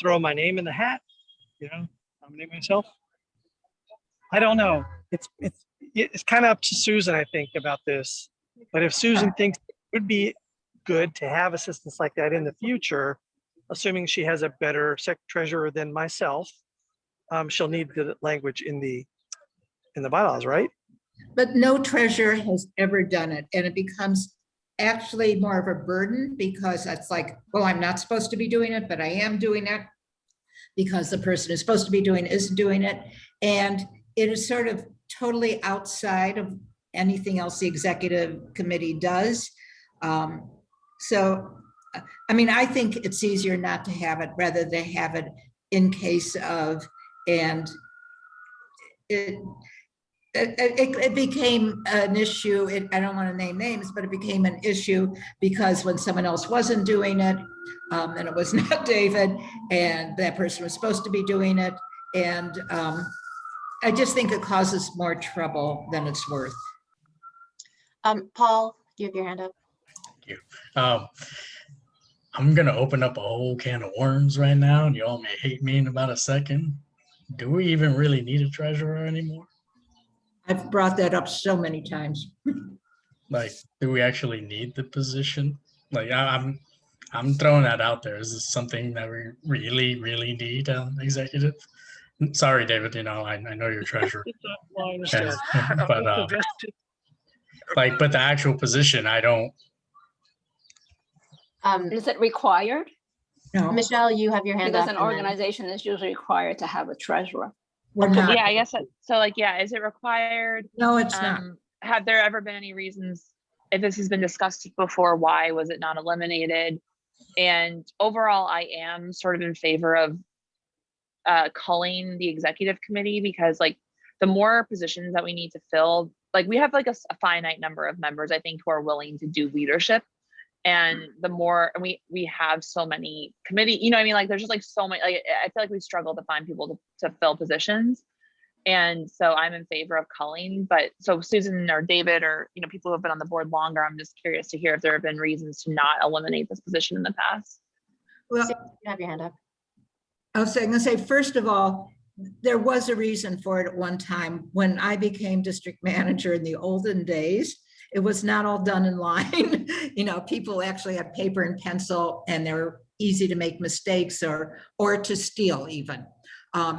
throw my name in the hat, nominate myself. I don't know. It's kind of up to Susan, I think, about this. But if Susan thinks it would be good to have assistants like that in the future, assuming she has a better treasurer than myself, she'll need the language in the bylaws, right? But no treasurer has ever done it, and it becomes actually more of a burden because it's like, well, I'm not supposed to be doing it, but I am doing it because the person who's supposed to be doing it isn't doing it. And it is sort of totally outside of anything else the executive committee does. So, I mean, I think it's easier not to have it rather than have it in case of, and it became an issue. I don't want to name names, but it became an issue because when someone else wasn't doing it, and it was not David, and that person was supposed to be doing it. And I just think it causes more trouble than it's worth. Paul, you have your hand up. Thank you. I'm going to open up a whole can of worms right now, and you all may hate me in about a second. Do we even really need a treasurer anymore? I've brought that up so many times. Like, do we actually need the position? Like, I'm throwing that out there. Is this something that we really, really need executive? Sorry, David. I know you're treasurer. Well, I understand. But but the actual position, I don't. Is it required? No, Michelle, you have your hand Because up. an and then- organization is usually required to have a treasurer. we're not. Yeah, I guess so. Like, yeah, is it required? No, it's not. Have there ever been any reasons, if this has been discussed before, why was it not eliminated? And overall, I am sort of in favor of culling the executive committee, because like the more positions that we need to fill, like we have like a finite number of members, I think, who are willing to do leadership. And the more, and we have so many committee, what I mean? Like there's just like so many, like I feel like we struggle to find people to fill positions. And so I'm in favor of culling, but so Susan or David or, people who have been on the board longer, I'm just curious to hear if there have been reasons to not eliminate this position in the past. Well, Susan, you have your hand up. I was going to say, first of all, there was a reason for it at one time. When I became district manager in the olden days, it was not all done in line. People actually had paper and pencil, and they were easy to make mistakes or to steal even.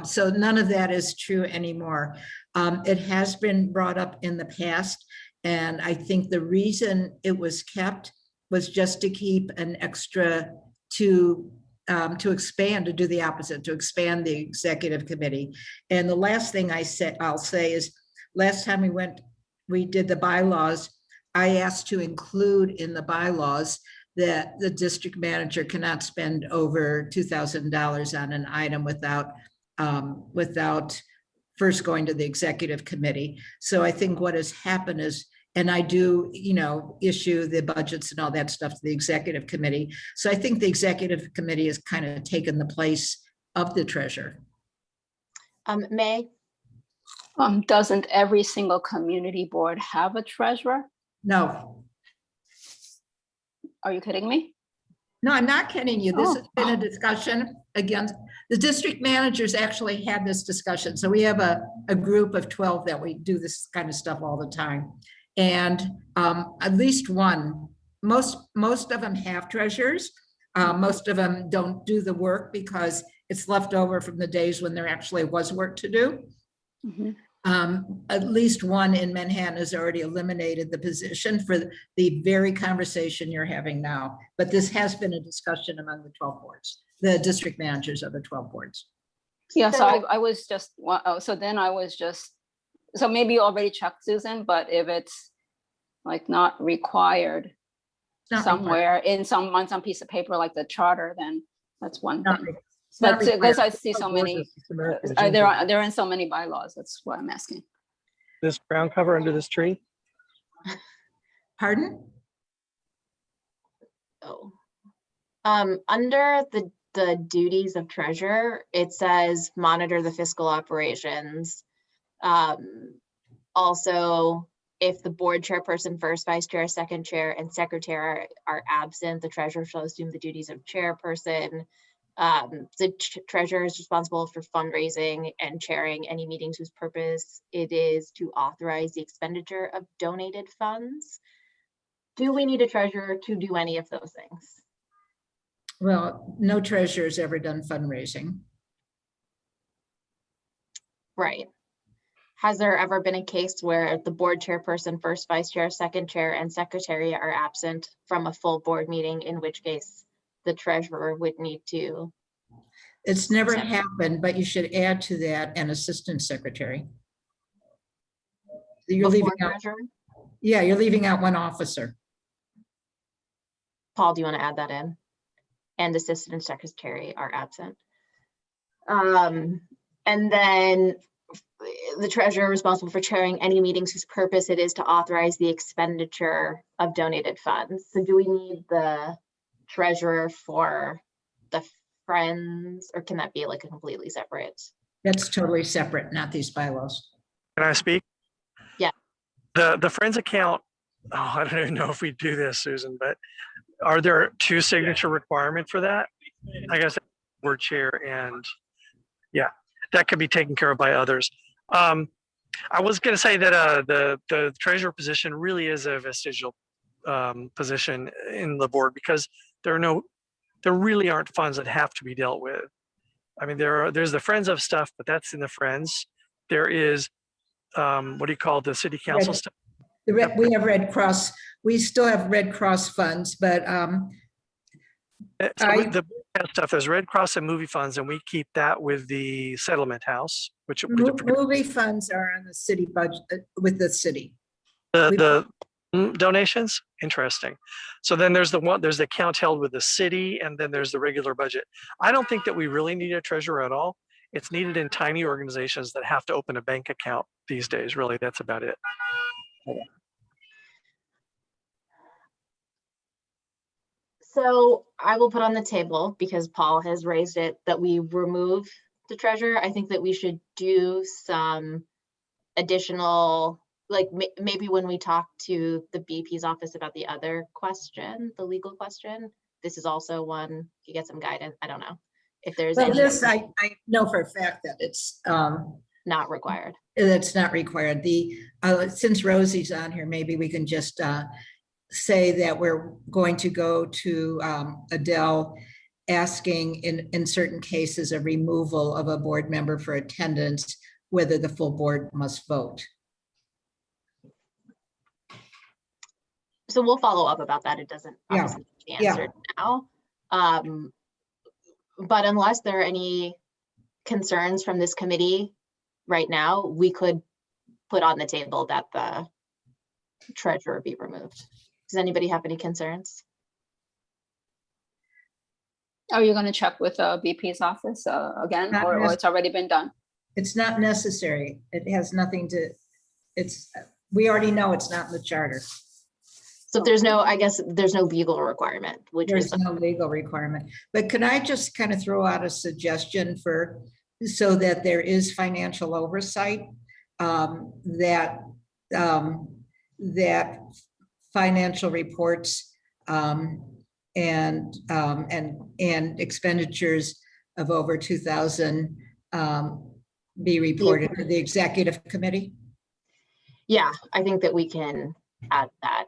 So none of that is true anymore. It has been brought up in the past, and I think the reason it was kept was just to keep an extra to expand, to do the opposite, to expand the executive committee. And the last thing I'll say is, last time we did the bylaws, I asked to include in the bylaws that the district manager cannot spend over $2,000 on an item without first going to the executive committee. So I think what has happened is, and I do, issue the budgets and all that stuff to the executive committee. So I think the executive committee has kind of taken the place of the treasurer. May? Doesn't every single community board have a treasurer? No, Are you kidding me? no, I'm not kidding you. This Oh. has been a discussion against, the district managers actually had this discussion. So we have a group of 12 that we do this kind of stuff all the time. And at least one, most of them have treasurers. Most of them don't do the work because it's left over from the days when there actually was work to do. Mhm. At least one in Manhattan has already eliminated the position for the very conversation you're having now. But this has been a discussion among the 12 boards, the district managers of the 12 boards. Yeah, so So- I was just, so maybe you already checked, Susan, but if it's like not required It's not somewhere on some piece of paper like the charter, then that's one Not thing. re- it's not But because required. I see so many, they're in so many bylaws, that's why I'm asking. This ground cover under this tree. Pardon? Oh. Under the duties of treasurer, it says monitor the fiscal operations. Also if the board chairperson, first vice chair, second chair, and secretary are absent, the treasurer shall assume the duties of chairperson. The treasurer is responsible for fundraising and chairing any meetings whose purpose it is to authorize the expenditure of donated funds. Do we need a treasurer to do any of those things? Well, no treasurer's ever done fundraising. Right. Has there ever been a case where the board chairperson, first vice chair, second chair, and secretary are absent from a full board meeting, in which case the treasurer would need to? It's never Second. happened, but you should add to that an assistant secretary. You're leaving before out, treasurer? yeah, you're leaving out one officer. Paul, do you want to add that in? And assistant secretary are absent. And then the treasurer responsible for chairing any meetings whose purpose it is to authorize the expenditure of donated funds. So do we need the treasurer for the Friends, or can that be like a completely separate? That's totally separate, not these bylaws. Can I speak? Yeah. The Friends account, oh, I don't even know if we do this, Susan, but are there 2 signature requirement for that? I guess board chair and yeah, that could be taken care of by others. I was going to say that the treasurer position really is a vestigial position in the board because there really aren't funds that have to be dealt with. I mean, there's the Friends of stuff, but that's in the Friends. There is, what do you call the city council stuff? We have Red Cross. We still have Red Cross funds, but The stuff, there's Red Cross and movie funds, and we keep that with the settlement house, which movie funds are on the city budget with the city. the donations. Interesting. So then there's the account held with the city, and then there's the regular budget. I don't think that we really need a treasurer at all. It's needed in tiny organizations that have to open a bank account these days. Really, that's about it. So I will put on the table, because Paul has raised it, that we remove the treasurer. I think that we should do some additional, like maybe when we talk to the BP's office about the other question, the legal question, this is also one to get some guidance. I don't know if there's Well, any. this I know for a fact that it's Not required. that's not required. Since Rosie's on here, maybe we can just say that we're going to go to Adele asking in certain cases a removal of a board member for attendance, whether the full board must vote. So we'll follow up about that. It doesn't obviously be answered now. But unless there are any concerns from this committee right now, we could put on the table that the treasurer be removed. Does anybody have any concerns? Are you gonna check with BP's office again, Not or it's already been done? It's not necessary. It has nothing to, we already know it's not in the charter. So if there's no, I guess there's no legal requirement, which is, There's no legal requirement. But could I just kind of throw out a suggestion so that there is financial oversight, that financial reports and expenditures of over 2,000 be reported to the executive committee? yeah, I think that we can add that.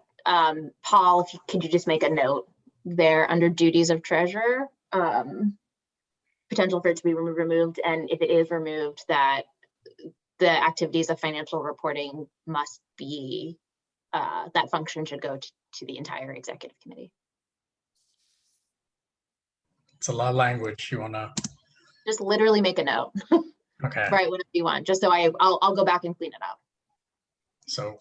Paul, could you just make a note there under duties of treasurer, potential for it to be removed, and if it is removed, that the activities of financial reporting must be, that function should go to the entire executive committee. It's a lot of language. You wanna, Just literally make a note, okay, write whatever you want, just so I'll go back and clean it up. so,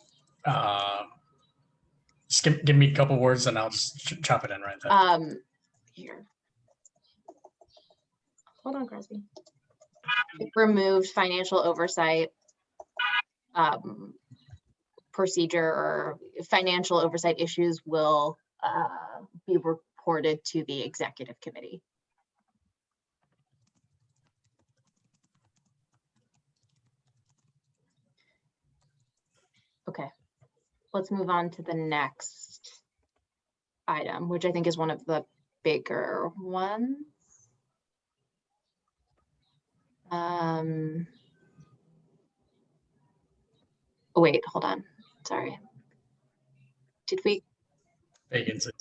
just give me a couple words and I'll just chop it in right there. Here. Hold on, Crosby. It removed financial oversight procedure, or financial oversight issues will be reported to the executive committee. Okay. let's move on to the next item, which I think is one of the bigger ones. Oh, wait, hold on. Sorry. Did we Vacancies.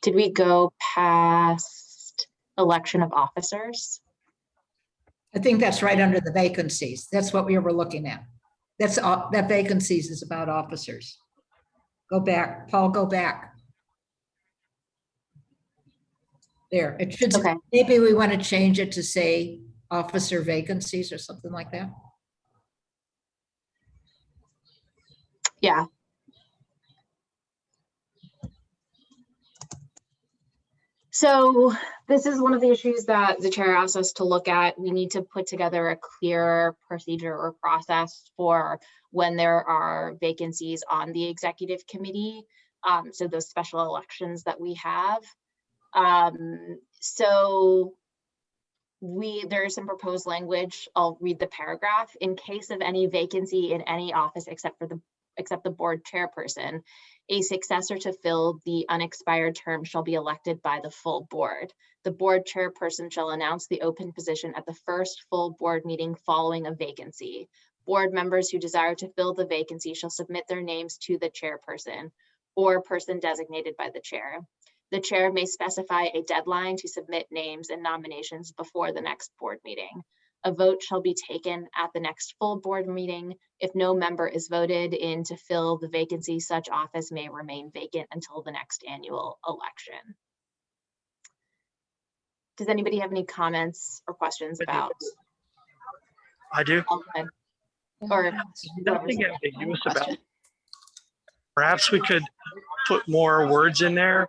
did we go past election of officers? I think that's right under the vacancies. That's what we were looking at. That's all, that vacancies is about officers. Go back, Paul, go back. There, it should, Okay. maybe we want to change it to say officer vacancies or something like that. Yeah. So this is one of the issues that the chair asked us to look at. We need to put together a clear procedure or process for when there are vacancies on the executive committee. So those special elections that we have. So there is some proposed language. I'll read the paragraph. In case of any vacancy in any office except the board chairperson, a successor to fill the unexpired term shall be elected by the full board. The board chairperson shall announce the open position at the first full board meeting following a vacancy. Board members who desire to fill the vacancy shall submit their names to the chairperson or person designated by the chair. The chair may specify a deadline to submit names and nominations before the next board meeting. A vote shall be taken at the next full board meeting. If no member is voted in to fill the vacancy, such office may remain vacant until the next annual election. Does anybody have any comments or questions about? I do. Or Nothing ambiguous about. Question. Perhaps we could put more words in there,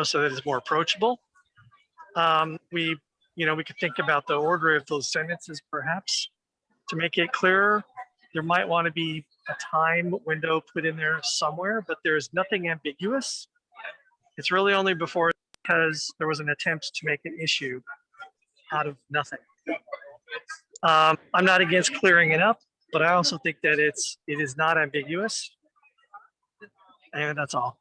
so that it's more approachable. We could think about the order of those sentences perhaps to make it clearer. There might want to be a time window put in there somewhere, but there's nothing ambiguous. It's really only because there was an attempt to make an issue out of nothing. I'm not against clearing it up, but I also think that it is not ambiguous. And that's all.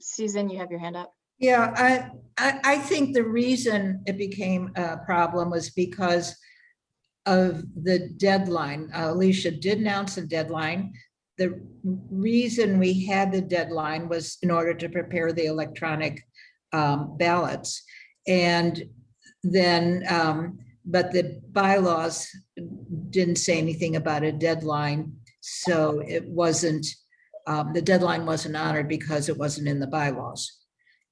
Susan, you have your hand up. Yeah, I think the reason it became a problem was because of the deadline. Alicia did announce a deadline. The reason we had the deadline was in order to prepare the electronic ballots. And then, but the bylaws didn't say anything about a deadline. So it wasn't, the deadline wasn't honored because it wasn't in the bylaws.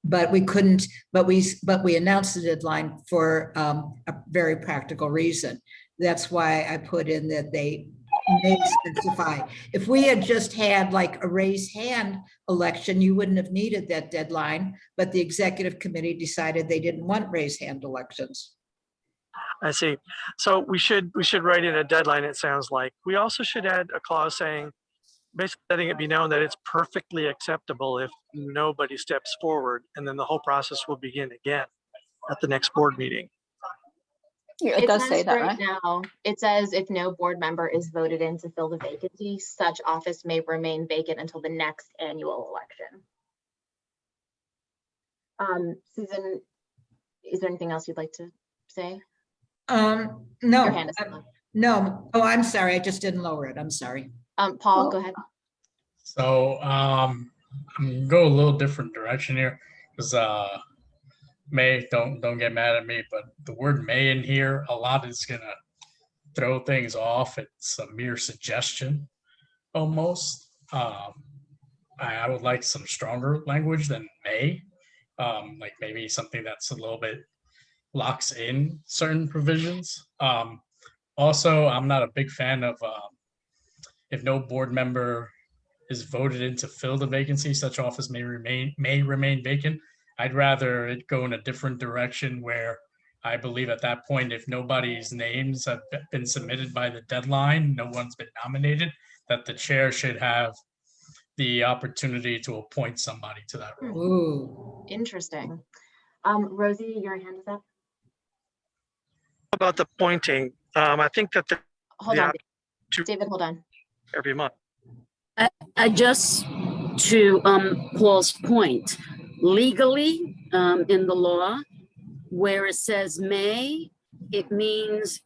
But we couldn't, but we announced the deadline for a very practical reason. That's why I put in that they may specify. If we had just had like a raised hand election, you wouldn't have needed that deadline, but the executive committee decided they didn't want raised hand elections. I see. So we should write in a deadline, it sounds like. We also should add a clause saying, basically letting it be known that it's perfectly acceptable if nobody steps forward, and then the whole process will begin again at the next board meeting. Yeah, it does say says that, right right? now, it says if no board member is voted in to fill the vacancy, such office may remain vacant until the next annual election. Susan, is there anything else you'd like to say? Your No, hand is up. no. Oh, I'm sorry. I just didn't lower it. I'm sorry. Paul, go ahead. So I'm gonna go a little different direction here because may don't get mad at me, but the word may in here a lot is gonna throw things off. It's a mere suggestion almost. I would like some stronger language than may, like maybe something that's a little bit locks in certain provisions. Also, I'm not a big fan of if no board member is voted in to fill the vacancy, such office may remain vacant. I'd rather it go in a different direction where I believe at that point, if nobody's names have been submitted by the deadline, no one's been nominated, that the chair should have the opportunity to appoint somebody to that role. Ooh. Interesting. Rosie, your hand is up. About the pointing, I think that Hold Yeah. on, David, hold on. every month. I just, to Paul's point, legally, in the law, where it says may, it means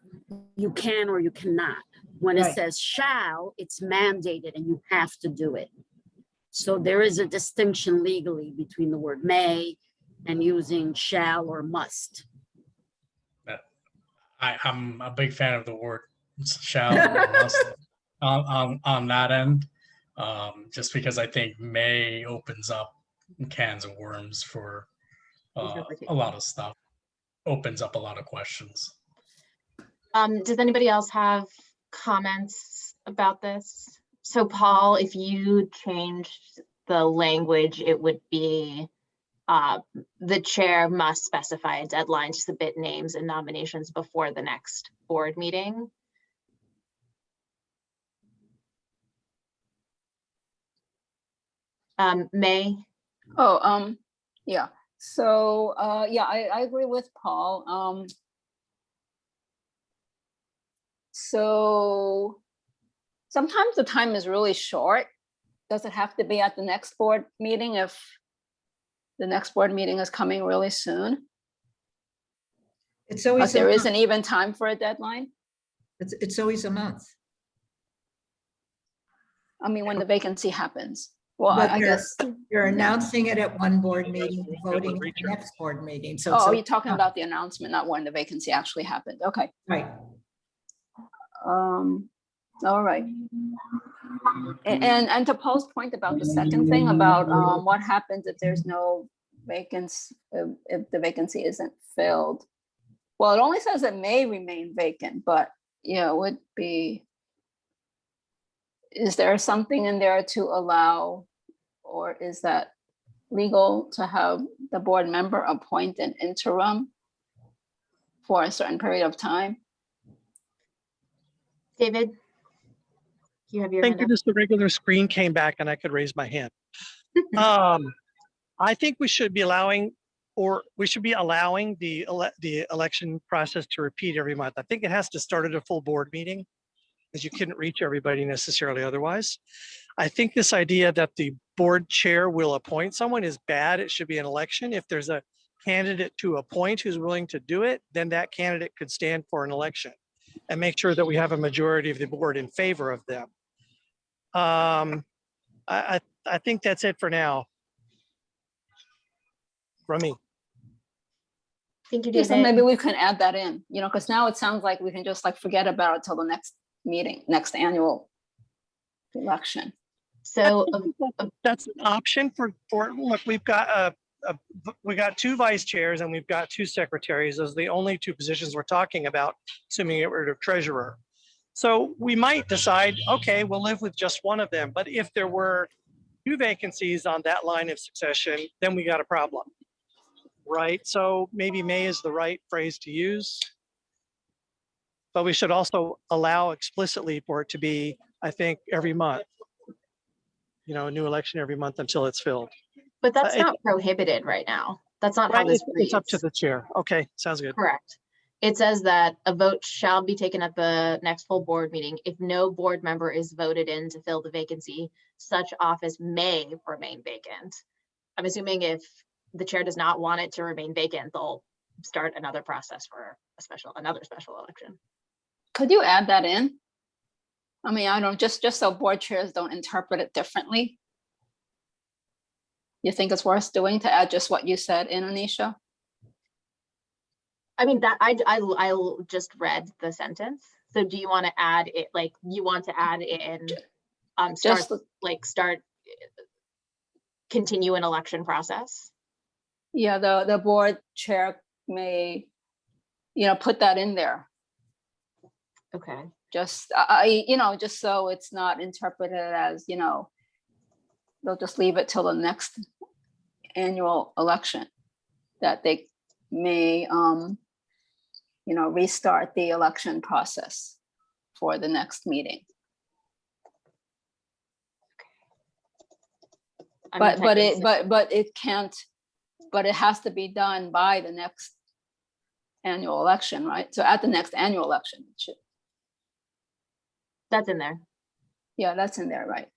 you can or you cannot. When it Right. says shall, it's mandated and you have to do it. So there is a distinction legally between the word may and using shall or must. I'm a big fan of the word shall or must on that end, just because I think may opens up cans of worms for a lot of stuff, opens up a lot of questions. Does anybody else have comments about this? So Paul, if you changed the language, it would be the chair must specify a deadline to submit names and nominations before the next board meeting. May? Oh, yeah. So, yeah, I agree with Paul. So sometimes the time is really short. Does it have to be at the next board meeting if the next board meeting is coming really soon? It's But always, there isn't even time for a deadline? it's always a month. I mean, when the vacancy happens. Well, But I guess, You're announcing it at one board meeting, voting at the next board meeting. So it's oh, a- you're talking about the announcement, not when the vacancy actually happened. Okay. Right. All right. And to Paul's point about the second thing about what happens if there's no vacancy, if the vacancy isn't filled. Well, it only says it may remain vacant, but yeah, it would be. Is there something in there to allow, or is that legal to have the board member appoint an interim for a certain period of time? David? You have your Thank hand up. goodness the regular screen came back and I could raise my hand. I think we should be allowing, or we should be allowing the election process to repeat every month. I think it has to start at a full board meeting, because you couldn't reach everybody necessarily otherwise. I think this idea that the board chair will appoint someone is bad. It should be an election. If there's a candidate to appoint who's willing to do it, then that candidate could stand for an election and make sure that we have a majority of the board in favor of them. I think that's it for now. From me. Thank you, Yeah, so David. maybe we can add that in, you know, because now it sounds like we can just like forget about it till the next meeting, next annual election. So That's an option for look, we've got we got 2 vice chairs and we've got 2 secretaries. Those are the only 2 positions we're talking about, assuming it were a treasurer. So we might decide, okay, we'll live with just one of them. But if there were 2 vacancies on that line of succession, then we got a problem. Right? So maybe may is the right phrase to use. But we should also allow explicitly for it to be, I think, every month. You know, a new election every month until it's filled. but that's not prohibited right now. That's not how Right, this it's up to reads. the chair. Okay, sounds good. Correct. It says that a vote shall be taken at the next full board meeting. If no board member is voted in to fill the vacancy, such office may remain vacant. I'm assuming if the chair does not want it to remain vacant, they'll start another process for another special election. Could you add that in? I mean, I don't, just so board chairs don't interpret it differently. You think it's worth doing to add just what you said in, Anisha? I mean, that I just read the sentence. So do you want to add it, like you want to add in start continue an election process? Yeah, the board chair may, you know, put that in there. Okay. Just, you know, just so it's not interpreted as, you know, they'll just leave it till the next annual election, that they may, you know, restart the election process for the next meeting. But it can't, but it has to be done by the next annual election, right? So at the next annual election, it should. That's in there. Yeah, that's in there, right?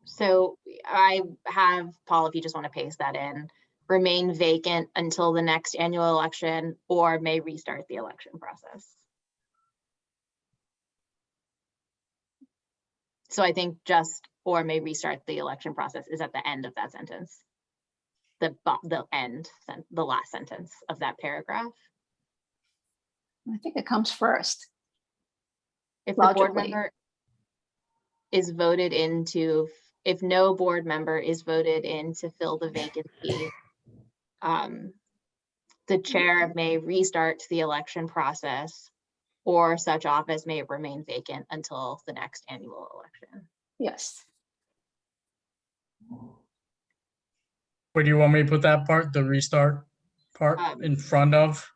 So I have, Paul, if you just want to paste that in, remain vacant until the next annual election or may restart the election process. So I think just or may restart the election process is at the end of that sentence. The last sentence of that paragraph. I think it comes first. If the board Logically. member is voted into, if no board member is voted in to fill the vacancy, the chair may restart the election process or such office may remain vacant until the next annual election. Yes. Where do you want me to put that part, the restart part in front of?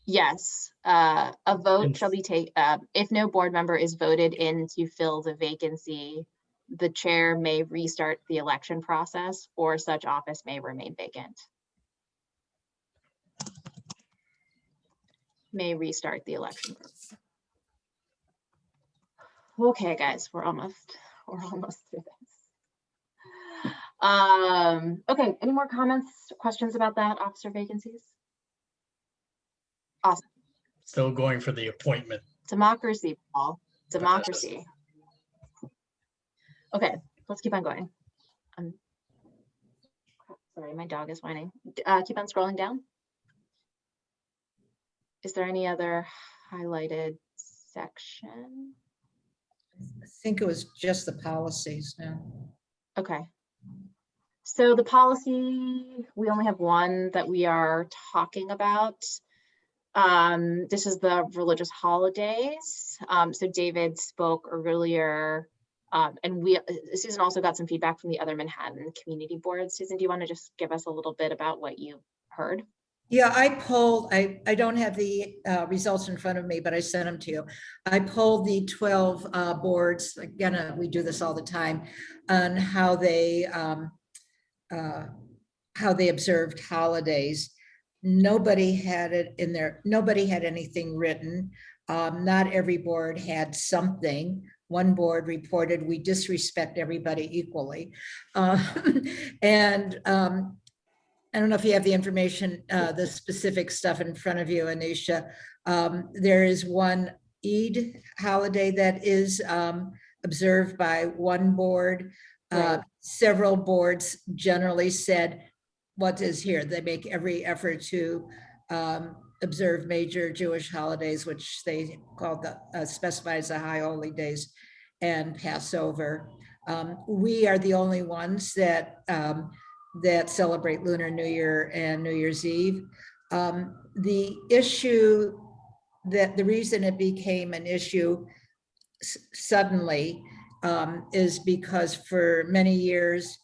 Yes, a vote In- shall be taken, if no board member is voted in to fill the vacancy, the chair may restart the election process or such office may remain vacant. May restart the election process. Okay, guys, we're almost through this. Okay, any more comments, questions about that, officer vacancies? Awesome. Still going for the appointment. Democracy, Paul. Democracy. Okay, let's keep on going. Sorry, my dog is whining. Keep on scrolling down. Is there any other highlighted section? I think it was just the policies now. Okay. So the policy, we only have one that we are talking about. This is the religious holidays. So David spoke earlier, and Susan also got some feedback from the other Manhattan community boards. Susan, do you want to just give us a little bit about what you heard? Yeah, I polled, I don't have the results in front of me, but I sent them to you. I polled the 12 boards, again, we do this all the time, on how they observed holidays. Nobody had it in there, nobody had anything written. Not every board had something. One board reported, we disrespect everybody equally. And I don't know if you have the information, the specific stuff in front of you, Anisha. There is one Eid holiday that is observed by one board. Right. Several boards generally said what is here. They make every effort to observe major Jewish holidays, which they call specify as the high holy days and Passover. We are the only ones that celebrate Lunar New Year and New Year's Eve. The issue the reason it became an issue suddenly is because for many years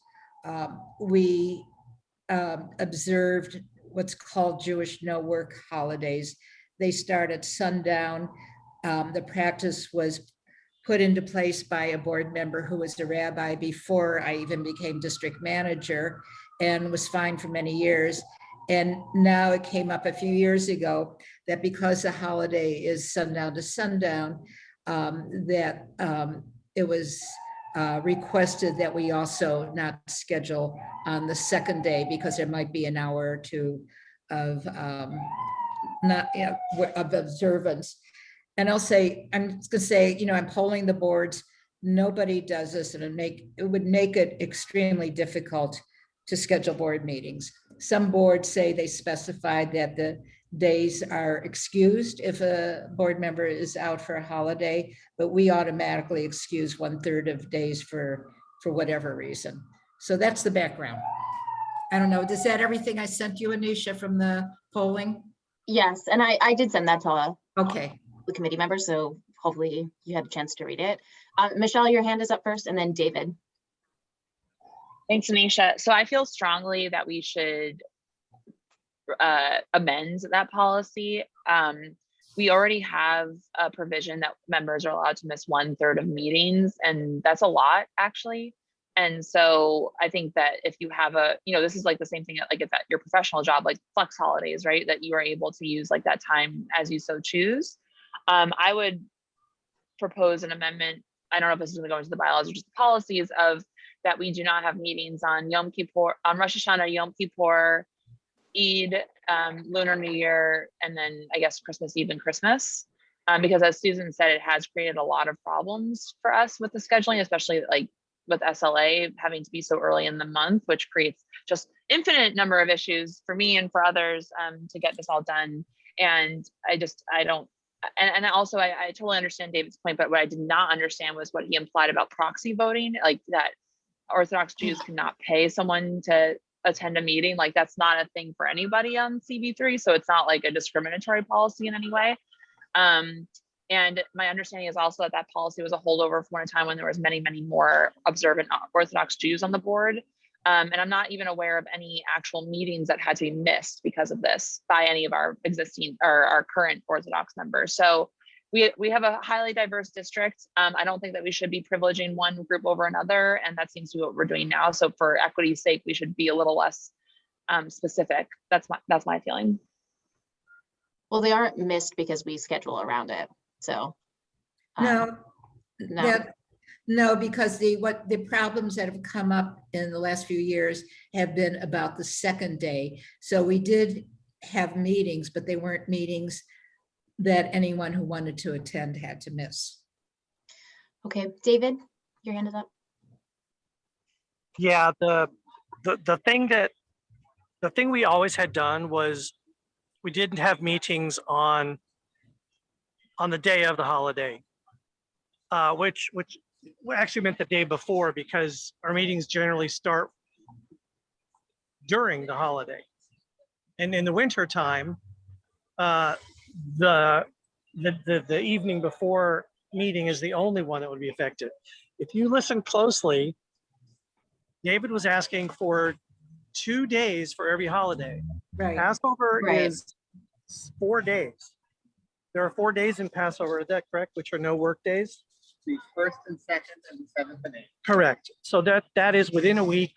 we observed what's called Jewish no work holidays. They start at sundown. The practice was put into place by a board member who was a rabbi before I even became district manager and was fine for many years. And now it came up a few years ago that because the holiday is sundown to sundown, that it was requested that we also not schedule on the second day because there might be an hour or two of of observance. And I'll say, I'm just gonna say, I'm polling the boards. Nobody does this, and it would make it extremely difficult to schedule board meetings. Some boards say they specified that the days are excused if a board member is out for a holiday, but we automatically excuse 1/3 of days for whatever reason. So that's the background. I don't know, is that everything I sent you, Anisha, from the polling? Yes, and I did send that to Okay. the committee members, so hopefully you had a chance to read it. Michelle, your hand is up first, and then David. Thanks, Anisha. So I feel strongly that we should amend that policy. We already have a provision that members are allowed to miss 1/3 of meetings, and that's a lot, actually. And so I think that if you have this is like the same thing, like it's at your professional job, like flex holidays, right? That you are able to use like that time as you so choose. I would propose an amendment. I don't know if this is gonna go into the bylaws or just the policies of that we do not have meetings on Yom Kippur, on Rosh Hashanah, Yom Kippur, Eid, Lunar New Year, and then I guess Christmas Eve and Christmas. Because as Susan said, it has created a lot of problems for us with the scheduling, especially like with SLA having to be so early in the month, which creates just infinite number of issues for me and for others to get this all done. And I don't, and also I totally understand David's point, but what I did not understand was what he implied about proxy voting, like that Orthodox Jews cannot pay someone to attend a meeting. Like that's not a thing for anybody on CB3. So it's not like a discriminatory policy in any way. And my understanding is also that that policy was a holdover from a time when there was many, many more observant Orthodox Jews on the board. And I'm not even aware of any actual meetings that had to be missed because of this by any of our existing or our current Orthodox members. So we have a highly diverse district. I don't think that we should be privileging one group over another. And that seems to be what we're doing now. So for equity's sake, we should be a little less specific. That's my feeling. Well, they aren't missed because we schedule around it. So No, no. no, because the problems that have come up in the last few years have been about the second day. So we did have meetings, but they weren't meetings that anyone who wanted to attend had to miss. Okay, David, your hand is up. Yeah, the thing we always had done was we didn't have meetings on the day of the holiday, which actually meant the day before, because our meetings generally start during the holiday. And in the winter time, the evening before meeting is the only one that would be affected. If you listen closely, David was asking for 2 days for every holiday. Right. Passover Right. is 4 days. There are 4 days in Passover, is that correct? Which are no work days? The first and second and the seventh and eighth. Correct. So that is within a week.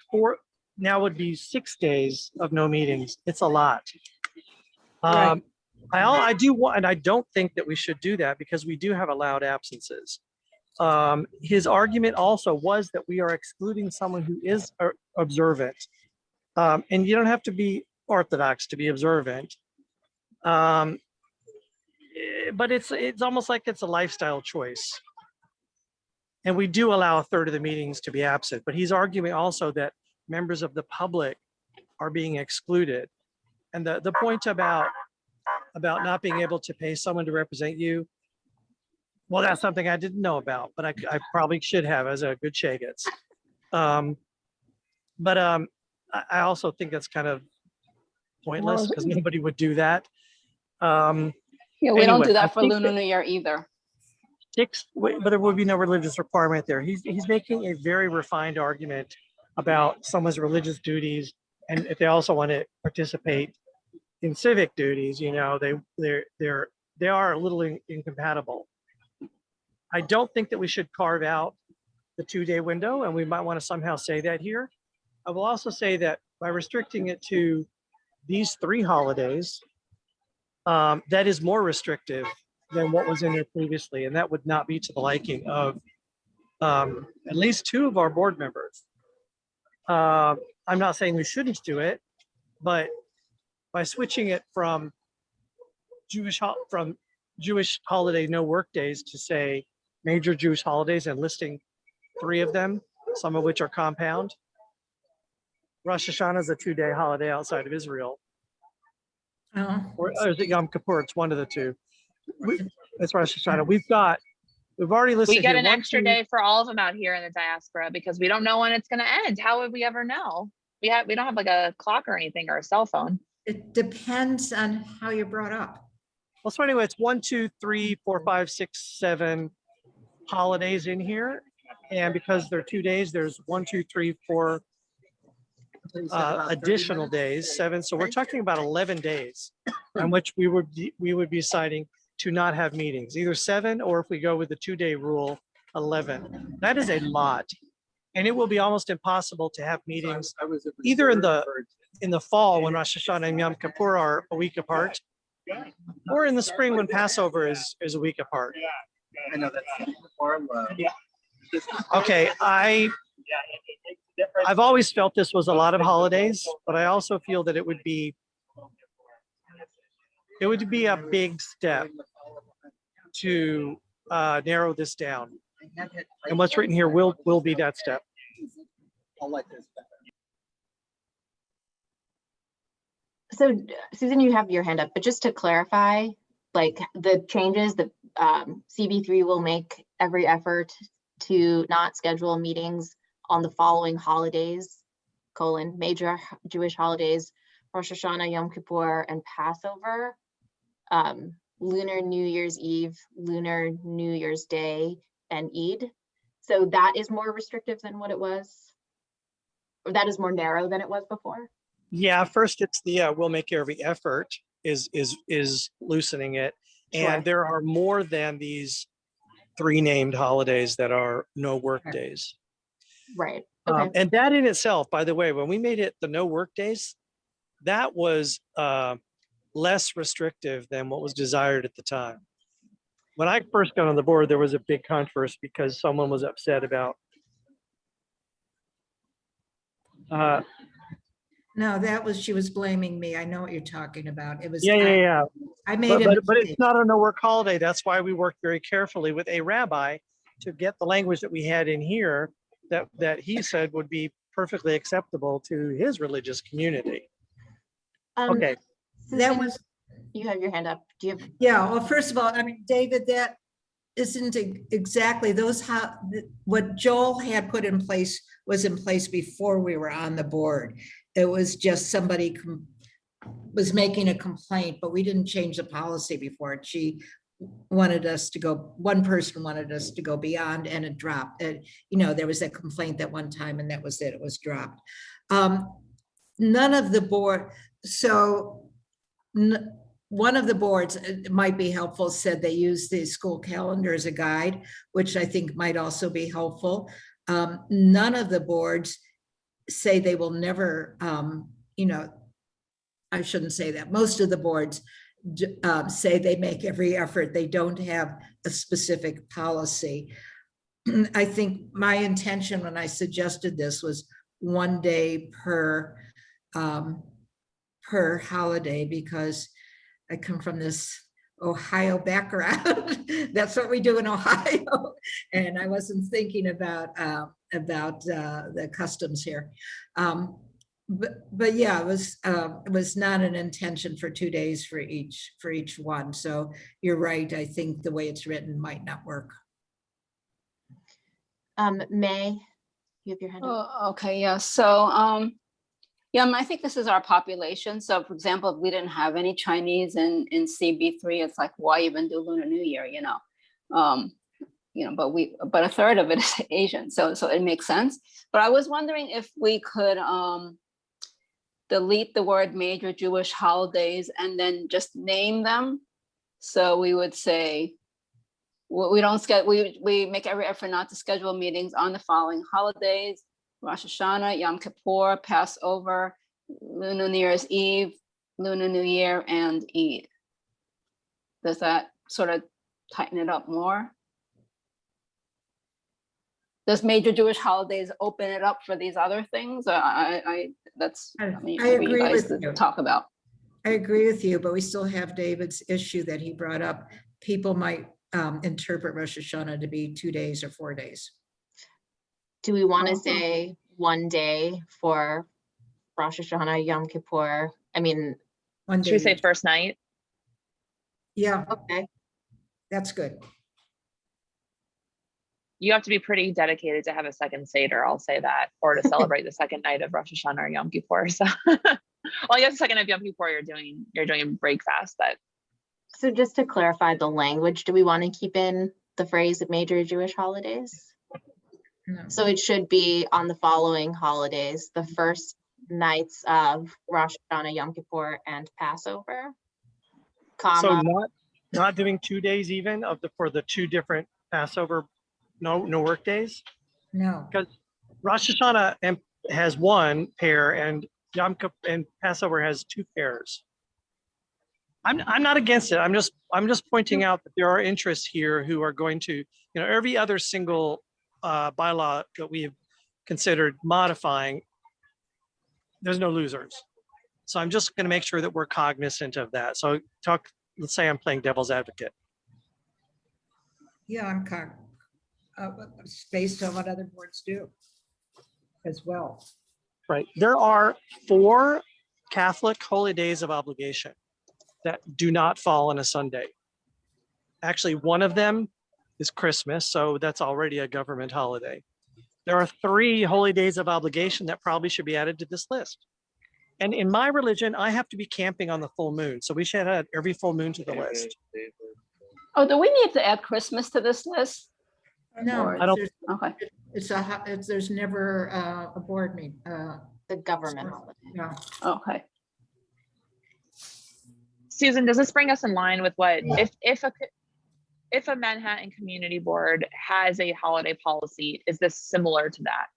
Now would be 6 days of no meetings. It's a lot. Right. I do want, and I don't think that we should do that because we do have allowed absences. His argument also was that we are excluding someone who is observant. And you don't have to be Orthodox to be observant. But it's almost like it's a lifestyle choice. And we do allow a third of the meetings to be absent, but he's arguing also that members of the public are being excluded. And the point about not being able to pay someone to represent you, well, that's something I didn't know about, but I probably should have as a good Shagets. But I also think that's kind of pointless because nobody would do that. Yeah, we don't Anyway, do I that for think Lunar that- New Year either. But there would be no religious requirement there. He's making a very refined argument about someone's religious duties, and if they also want to participate in civic duties, you know, they are a little incompatible. I don't think that we should carve out the 2-day window, and we might want to somehow say that here. I will also say that by restricting it to these 3 holidays, that is more restrictive than what was in there previously, and that would not be to the liking of at least 2 of our board members. I'm not saying we shouldn't do it, but by switching it from Jewish holiday no work days to say major Jewish holidays and listing 3 of them, some of which are compound. Rosh Hashanah is a 2-day holiday outside of Israel. Or is it Yom Kippur? It's one of the 2. That's Rosh Hashanah. We've already listed. We get here an 1, extra 2, day for all of them out here in the diaspora because we don't know when it's going to end. How would we ever know? We don't have like a clock or anything or a cell phone. It depends on how you're brought up. Well, so anyway, it's 1, 2, 3, 4, 5, 6, 7 holidays in here, and because they're 2 days, there's 1, 2, 3, 4 additional days, 7. So we're talking about 11 days on which we would be deciding to not have meetings, either 7 or if we go with the 2-day rule, 11. That is a lot, and it will be almost impossible to have meetings either in the fall when Rosh Hashanah and Yom Kippur are a week apart, or in the spring when Passover is a week apart. I know that's before love. Okay, I've always felt this was a lot of holidays, but I also feel that it would be a big step to narrow this down. And what's written here will be that step. I'll like this better. So Susan, you have your hand up, but just to clarify, like the changes that CB3 will make every effort to not schedule meetings on the following holidays, major Jewish holidays, Rosh Hashanah, Yom Kippur, and Passover, Lunar New Year's Eve, Lunar New Year's Day, and Eid. So that is more restrictive than what it was, or that is more narrow than it was before? Yeah, first it's the we'll make every effort is loosening it. Sure. And there are more than these 3 named holidays that are no work days. Right. Okay. And that in itself, by the way, when we made it the no work days, that was less restrictive than what was desired at the time. When I first got on the board, there was a big controversy because someone was upset about No, she was blaming me. I know what you're talking about. It was. yeah. I made But it's not a no work holiday. That's why we worked very carefully with a rabbi to get the language that we had in here that he said would be perfectly acceptable to his religious community. Okay. That was. You have your hand up. Do you have? Yeah, well, first of all, I mean, David, that isn't exactly what Joel had put in place was in place before we were on the board. It was just somebody was making a complaint, but we didn't change the policy before it. One person wanted us to go beyond, and it dropped. There was a complaint at one time, and that was it. It was dropped. None of the board, one of the boards, it might be helpful, said they use the school calendar as a guide, which I think might also be helpful. None of the boards say they will never, I shouldn't say that. Most of the boards say they make every effort. They don't have a specific policy. I think my intention when I suggested this was 1 day per holiday, because I come from this Ohio background. That's what we do in Ohio. And I wasn't thinking about the customs here. But yeah, it was not an intention for 2 days for each one. So you're right. I think the way it's written might not work. May, you have your hand up? Oh, okay, yeah. So, yeah, I think this is our population. So, for example, if we didn't have any Chinese in CB3, it's like, why even do Lunar New Year? But a third of it is Asian, so it makes sense. But I was wondering if we could delete the word major Jewish holidays and then just name them. So we would say, we make every effort not to schedule meetings on the following holidays: Rosh Hashanah, Yom Kippur, Passover, Lunar New Year's Eve, Lunar New Year, and Eid. Does that sort of tighten it up more? Does major Jewish holidays open it up for these other things? I agree with you. Talk about. I agree with you, but we still have David's issue that he brought up. People might interpret Rosh Hashanah to be 2 days or 4 days. Do we want to say 1 day for Rosh Hashanah, Yom Kippur? I mean, Should we say first night? Yeah. Okay. That's good. You have to be pretty dedicated to have a second Seder, I'll say that, or to celebrate the second night of Rosh Hashanah or Yom Kippur. So, well, I guess the second night of Yom Kippur, you're doing a break fast, but. So just to clarify the language, do we want to keep in the phrase major Jewish holidays? No. So it should be on the following holidays, the first nights of Rosh Hashanah, Yom Kippur, and Passover, So not doing 2 days even for the 2 different Passover, no work days? No. Because Rosh Hashanah has 1 pair and Yom Kippur and Passover has 2 pairs. I'm not against it. I'm just pointing out that there are interests here who are going to, every other single bylaw that we have considered modifying, there's no losers. So I'm just going to make sure that we're cognizant of that. So let's say I'm playing devil's advocate. Yeah, based on what other boards do as well. Right. There are 4 Catholic holy days of obligation that do not fall on a Sunday. Actually, one of them is Christmas, so that's already a government holiday. There are 3 holy days of obligation that probably should be added to this list. And in my religion, I have to be camping on the full moon, so we should add every full moon to the list. Oh, do we need to add Christmas to this list? No, Or- I don't- Okay, there's never a board meeting. The government Sorry. holiday. Yeah. okay. Susan, does this bring us in line with what, if a Manhattan Community Board has a holiday policy, is this similar to that?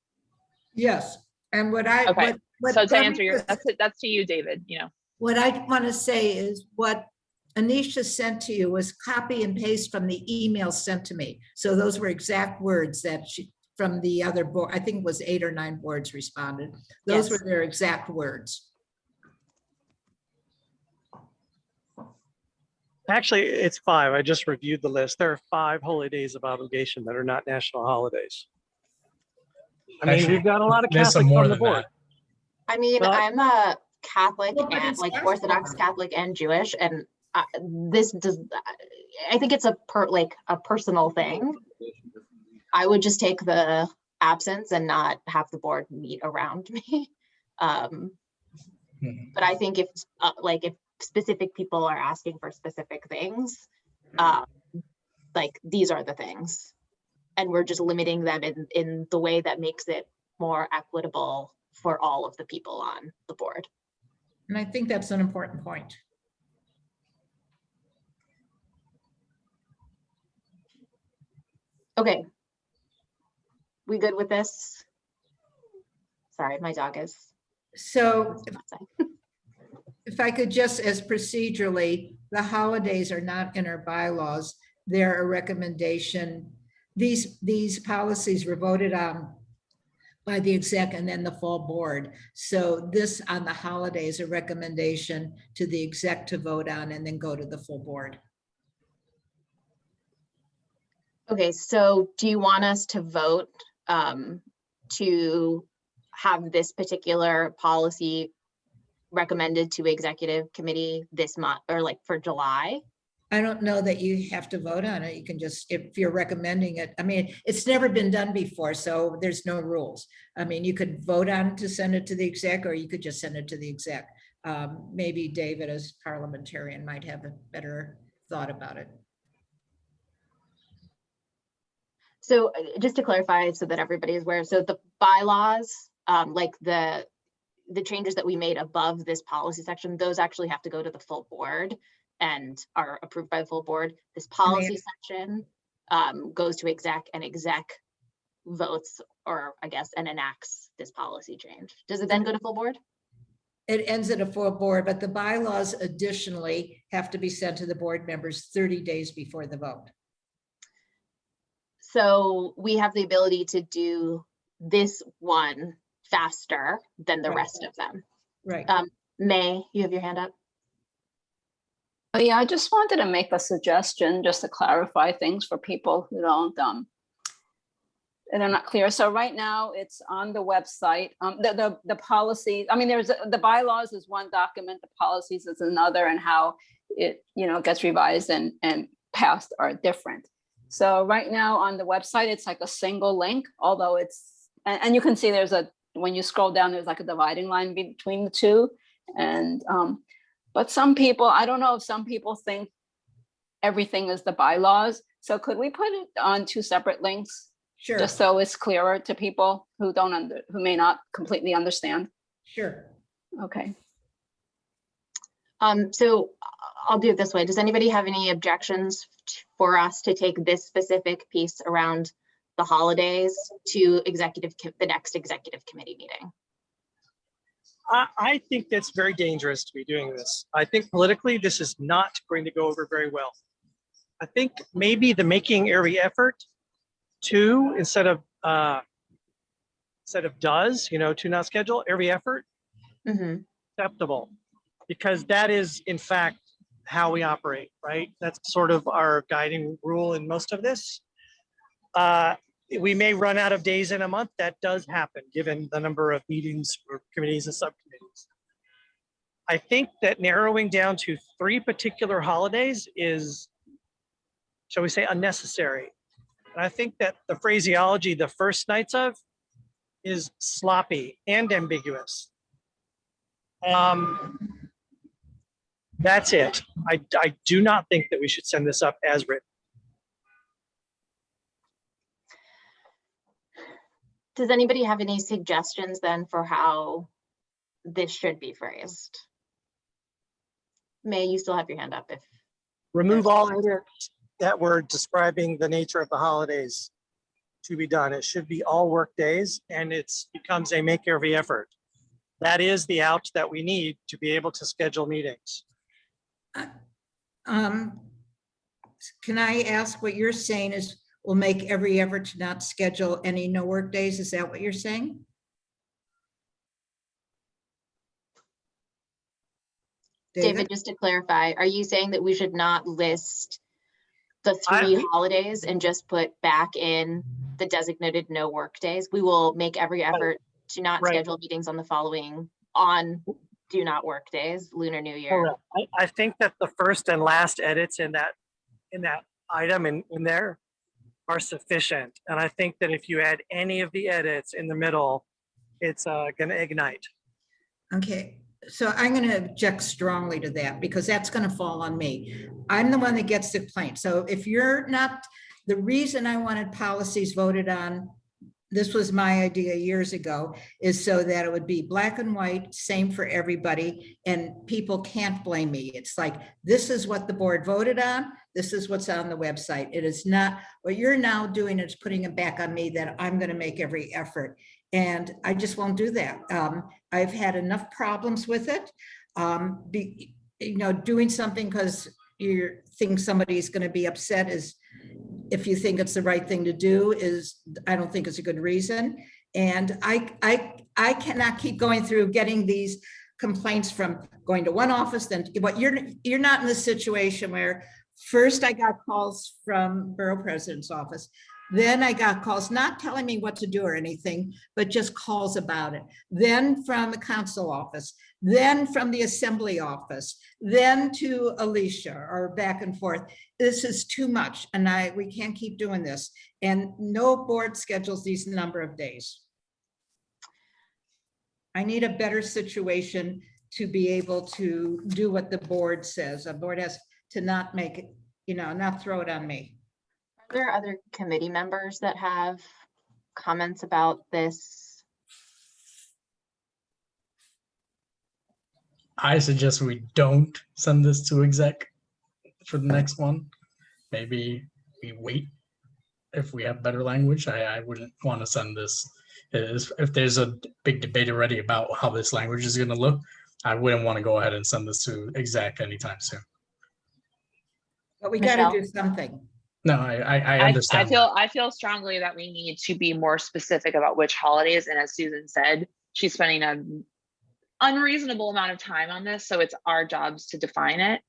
Yes, and what I, Okay. what. So to answer your, that's to you, David, What I want to say is what Anisha sent to you was copy and paste from the email sent to me. So those were exact words that from the other board, I think it was 8 or 9 boards responded. Those Yes. were their exact words. Actually, it's 5. I just reviewed the list. There are 5 holy days of obligation that are not national holidays. I mean, Actually, we've got a lot of there's some Catholics more on the than board. that. I mean, Well, I'm a Catholic Well, but and it's like not- Orthodox Catholic and Jewish, and I think it's a personal thing. I would just take the absence and not have the board meet around me. But I think if specific people are asking for specific things, like these are the things, and we're just limiting them in the way that makes it more equitable for all of the people on the board. And I think that's an important point. Okay. We good with this? Sorry, my dog is. So if I could just, as procedurally, the holidays are not in our bylaws. They're a recommendation. These policies were voted on by the exec and then the full board. So this on the holidays, a recommendation to the exec to vote on and then go to the full board. Okay, so do you want us to vote to have this particular policy recommended to executive committee this month or like for July? I don't know that you have to vote on it. You can just, if you're recommending it, I mean, it's never been done before, so there's no rules. I mean, you could vote on it to send it to the exec, or you could just send it to the exec. Maybe David as parliamentarian might have a better thought about it. So just to clarify so that everybody is aware, so the bylaws, like the changes that we made above this policy section, those actually have to go to the full board and are approved by the full board. This policy section goes to exec, and exec votes, or I guess, and enacts this policy change. Does it then go to full board? It ends at a full board, but the bylaws additionally have to be sent to the board members 30 days before the vote. So we have the ability to do this one faster than the Right. rest of them. Right. May, you have your hand up? Oh, yeah, I just wanted to make a suggestion just to clarify things for people who don't, and they're not clear. So right now it's on the website. The policy, I mean, the bylaws is one document, the policies is another, and how it, gets revised and passed are different. So right now on the website, it's like a single link, although and you can see when you scroll down, there's like a dividing line between the two. And, but some people, I don't know if some people think everything is the bylaws. So could we put it on 2 separate links? Sure. Just so it's clearer to people who who may not completely understand? Sure. Okay. So I'll do it this way. Does anybody have any objections for us to take this specific piece around the holidays to the next executive committee meeting? I think that's very dangerous to be doing this. I think politically, this is not going to go over very well. I think maybe the making every effort to, instead of does, to not schedule every effort, Mhm. acceptable. Because that is in fact how we operate, right? That's sort of our guiding rule in most of this. We may run out of days in a month. That does happen, given the number of meetings for committees and subcommittees. I think that narrowing down to 3 particular holidays is, shall we say, unnecessary. And I think that the phraseology, the first nights of, is sloppy and ambiguous. That's it. I do not think that we should send this up as written. Does anybody have any suggestions then for how this should be phrased? May, you still have your hand up if. Remove all edits that were describing the nature of the holidays to be done. It should be all work days, and it becomes a make every effort. That is the out that we need to be able to schedule meetings. Can I ask what you're saying is we'll make every effort to not schedule any no work days? Is that what you're saying? David, just to clarify, are you saying that we should not list the 3 holidays and just put back in the designated no work days? We will make every effort to not schedule meetings on the following do not work days, Lunar New Year. I think that the first and last edits in that item in there are sufficient. And I think that if you add any of the edits in the middle, it's going to ignite. Okay, so I'm going to object strongly to that because that's going to fall on me. I'm the one that gets the complaint. So if you're not, the reason I wanted policies voted on, this was my idea years ago, is so that it would be black and white, same for everybody, and people can't blame me. It's like, this is what the board voted on, this is what's on the website. It is not, what you're now doing is putting it back on me that I'm going to make every effort. And I just won't do that. I've had enough problems with it. Doing something because you think somebody's going to be upset is, if you think it's the right thing to do, is, I don't think it's a good reason. And I cannot keep going through getting these complaints from going to one office, then what you're not in the situation where first I got calls from Borough President's office. Then I got calls not telling me what to do or anything, but just calls about it. Then from the council office, then from the assembly office, then to Alicia, or back and forth. This is too much, and we can't keep doing this. And no board schedules these number of days. I need a better situation to be able to do what the board says. A board has to not make it, not throw it on me. Are there other committee members that have comments about this? I suggest we don't send this to exec for the next one. Maybe we wait if we have better language. I wouldn't want to send this. If there's a big debate already about how this language is going to look, I wouldn't want to go ahead and send this to exec anytime soon. But we got to do something. No, I understand. I feel strongly that we need to be more specific about which holidays. And as Susan said, she's spending an unreasonable amount of time on this, so it's our jobs to define it.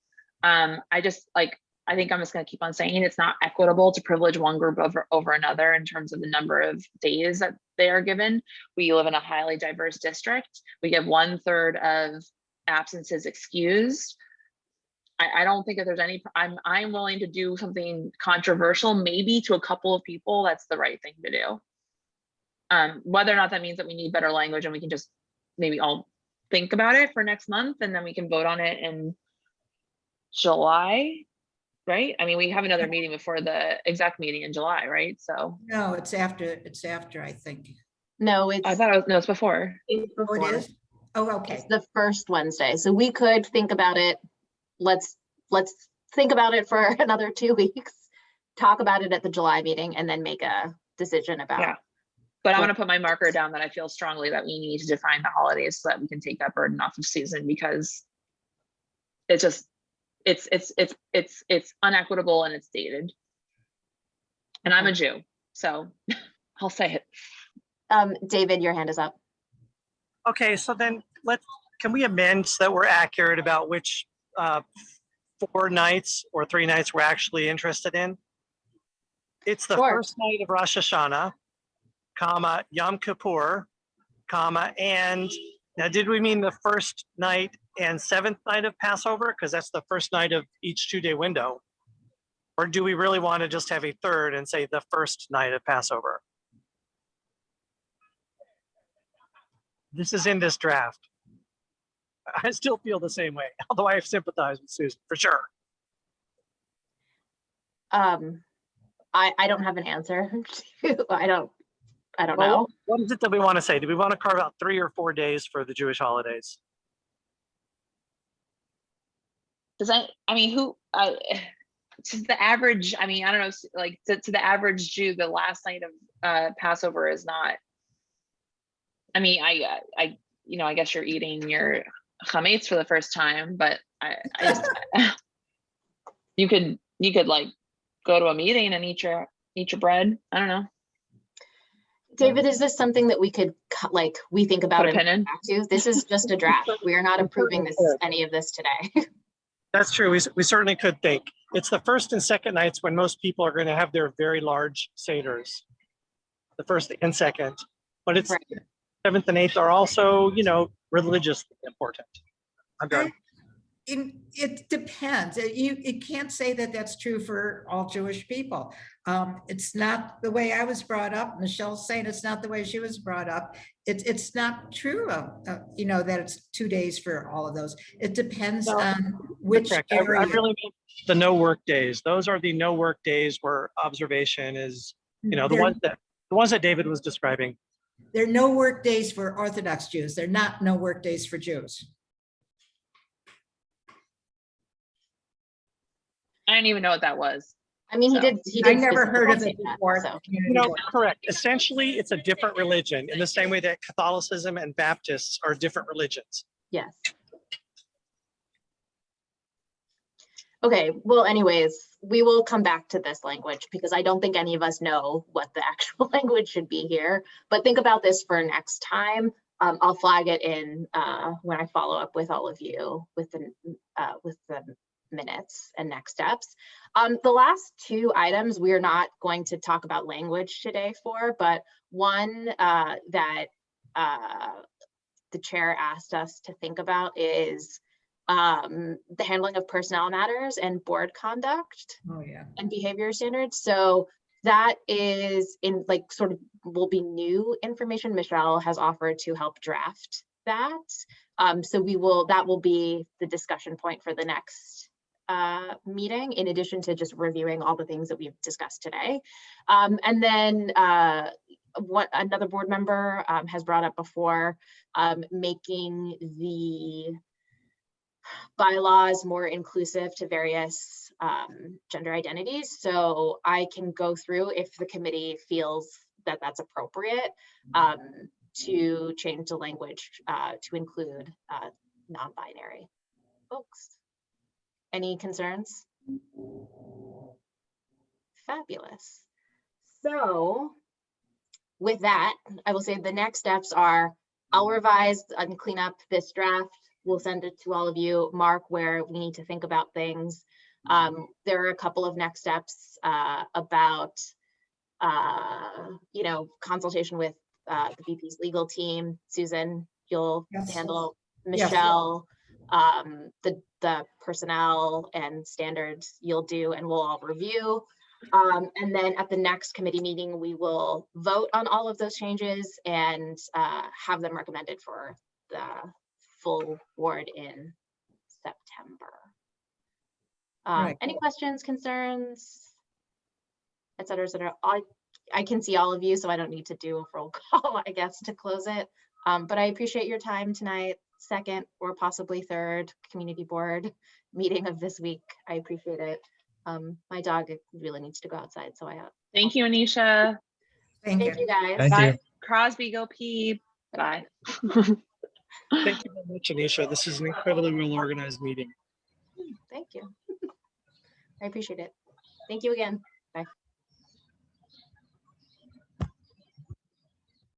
I think I'm just going to keep on saying it's not equitable to privilege one group over another in terms of the number of days that they are given. We live in a highly diverse district. We get 1/3 of absences excused. I don't think that there's any, I'm willing to do something controversial, maybe to a couple of people, that's the right thing to do. Whether or not that means that we need better language and we can just maybe all think about it for next month and then we can vote on it in July, right? I mean, we have another meeting before the exec meeting in July, right? So. No, it's after, I think. No, it's. I thought it was, no, it's before. It's before. Oh, it is? Oh, okay. It's the first Wednesday. So we could think about it. Let's think about it for another 2 weeks, talk about it at the July meeting and then make a decision about But I'm gonna put my marker down that I feel strongly that we need to define the holidays so that we can take that burden off of Susan, because it's just, it's unequitable and it's dated. And I'm a Jew, so I'll say it. David, your hand is up. Okay, so then can we amend so that we're accurate about which 4 nights or 3 nights we're actually interested in? It's the Sure. first night of Rosh Hashanah, comma, Yom Kippur, comma, and now did we mean the first night and 7th night of Passover? Because that's the first night of each 2-day window. Or do we really want to just have a 3rd and say the first night of Passover? This is in this draft. I still feel the same way, although I sympathize with Susan for sure. I don't have an answer. I don't know. Well, what is it that we want to say? Do we want to carve out 3 or 4 days for the Jewish holidays? Does that, I mean, to the average, I mean, I don't know, like to the average Jew, the last night of Passover is not, I mean, I guess you're eating your chametz for the first time, but I just, you could like go to a meeting and eat your bread. I don't know. David, is this something that we could we think about Put a and pin in? come back to? This is just a draft. We are not approving any of this today. That's true. We certainly could think. It's the first and second nights when most people are going to have their very large seders. The first and second, but it's Right. 7th and 8th are also, religiously important. I'm done. It depends. You can't say that that's true for all Jewish people. It's not the way I was brought up. Michelle's saying it's not the way she was brought up. It's not true, that it's 2 days for all of those. It depends No, on which Correct. I area. really mean the no work days. Those are the no work days where observation is, the ones that David was describing. There are no work days for Orthodox Jews. They're not no work days for Jews. I didn't even know what that was. I mean, So, he did. I never heard of specifically it say that, before. so. Correct. Essentially, it's a different religion in the same way that Catholicism and Baptists are different religions. Yes. Okay, well, anyways, we will come back to this language because I don't think any of us know what the actual language should be here. But think about this for next time. I'll flag it in when I follow up with all of you with the minutes and next steps. The last 2 items we are not going to talk about language today for, but one that the chair asked us to think about is the handling of personnel matters and board conduct and behavior standards. So that is sort of will be new information Michelle has offered to help draft that. So that will be the discussion point for the next meeting, in addition to just reviewing all the things that we've discussed today. And then what another board member has brought up before, making the bylaws more inclusive to various gender identities. So I can go through, if the committee feels that that's appropriate, to change the language to include non-binary folks. Any concerns? Fabulous. So with that, I will say the next steps are I'll revise and clean up this draft. We'll send it to all of you, mark where we need to think about things. There are a couple of next steps about, consultation with the VP's legal team. Susan, you'll handle Michelle, the personnel and standards you'll do, and we'll all review. And then at the next committee meeting, we will vote on all of those changes and have them recommended for the full board in September. Right. Any questions, concerns, et cetera, et cetera? I can see all of you, so I don't need to do a roll call, I guess, to close it. But I appreciate your time tonight, second or possibly third community board meeting of this week. I appreciate it. My dog really needs to go outside, so Thank you, Anisha. Thank you guys. Thank you. Crosby, go pee. Bye. Thank you very much, Anisha. This is an incredibly well-organized meeting. Thank you. I appreciate it. Thank you again. Bye.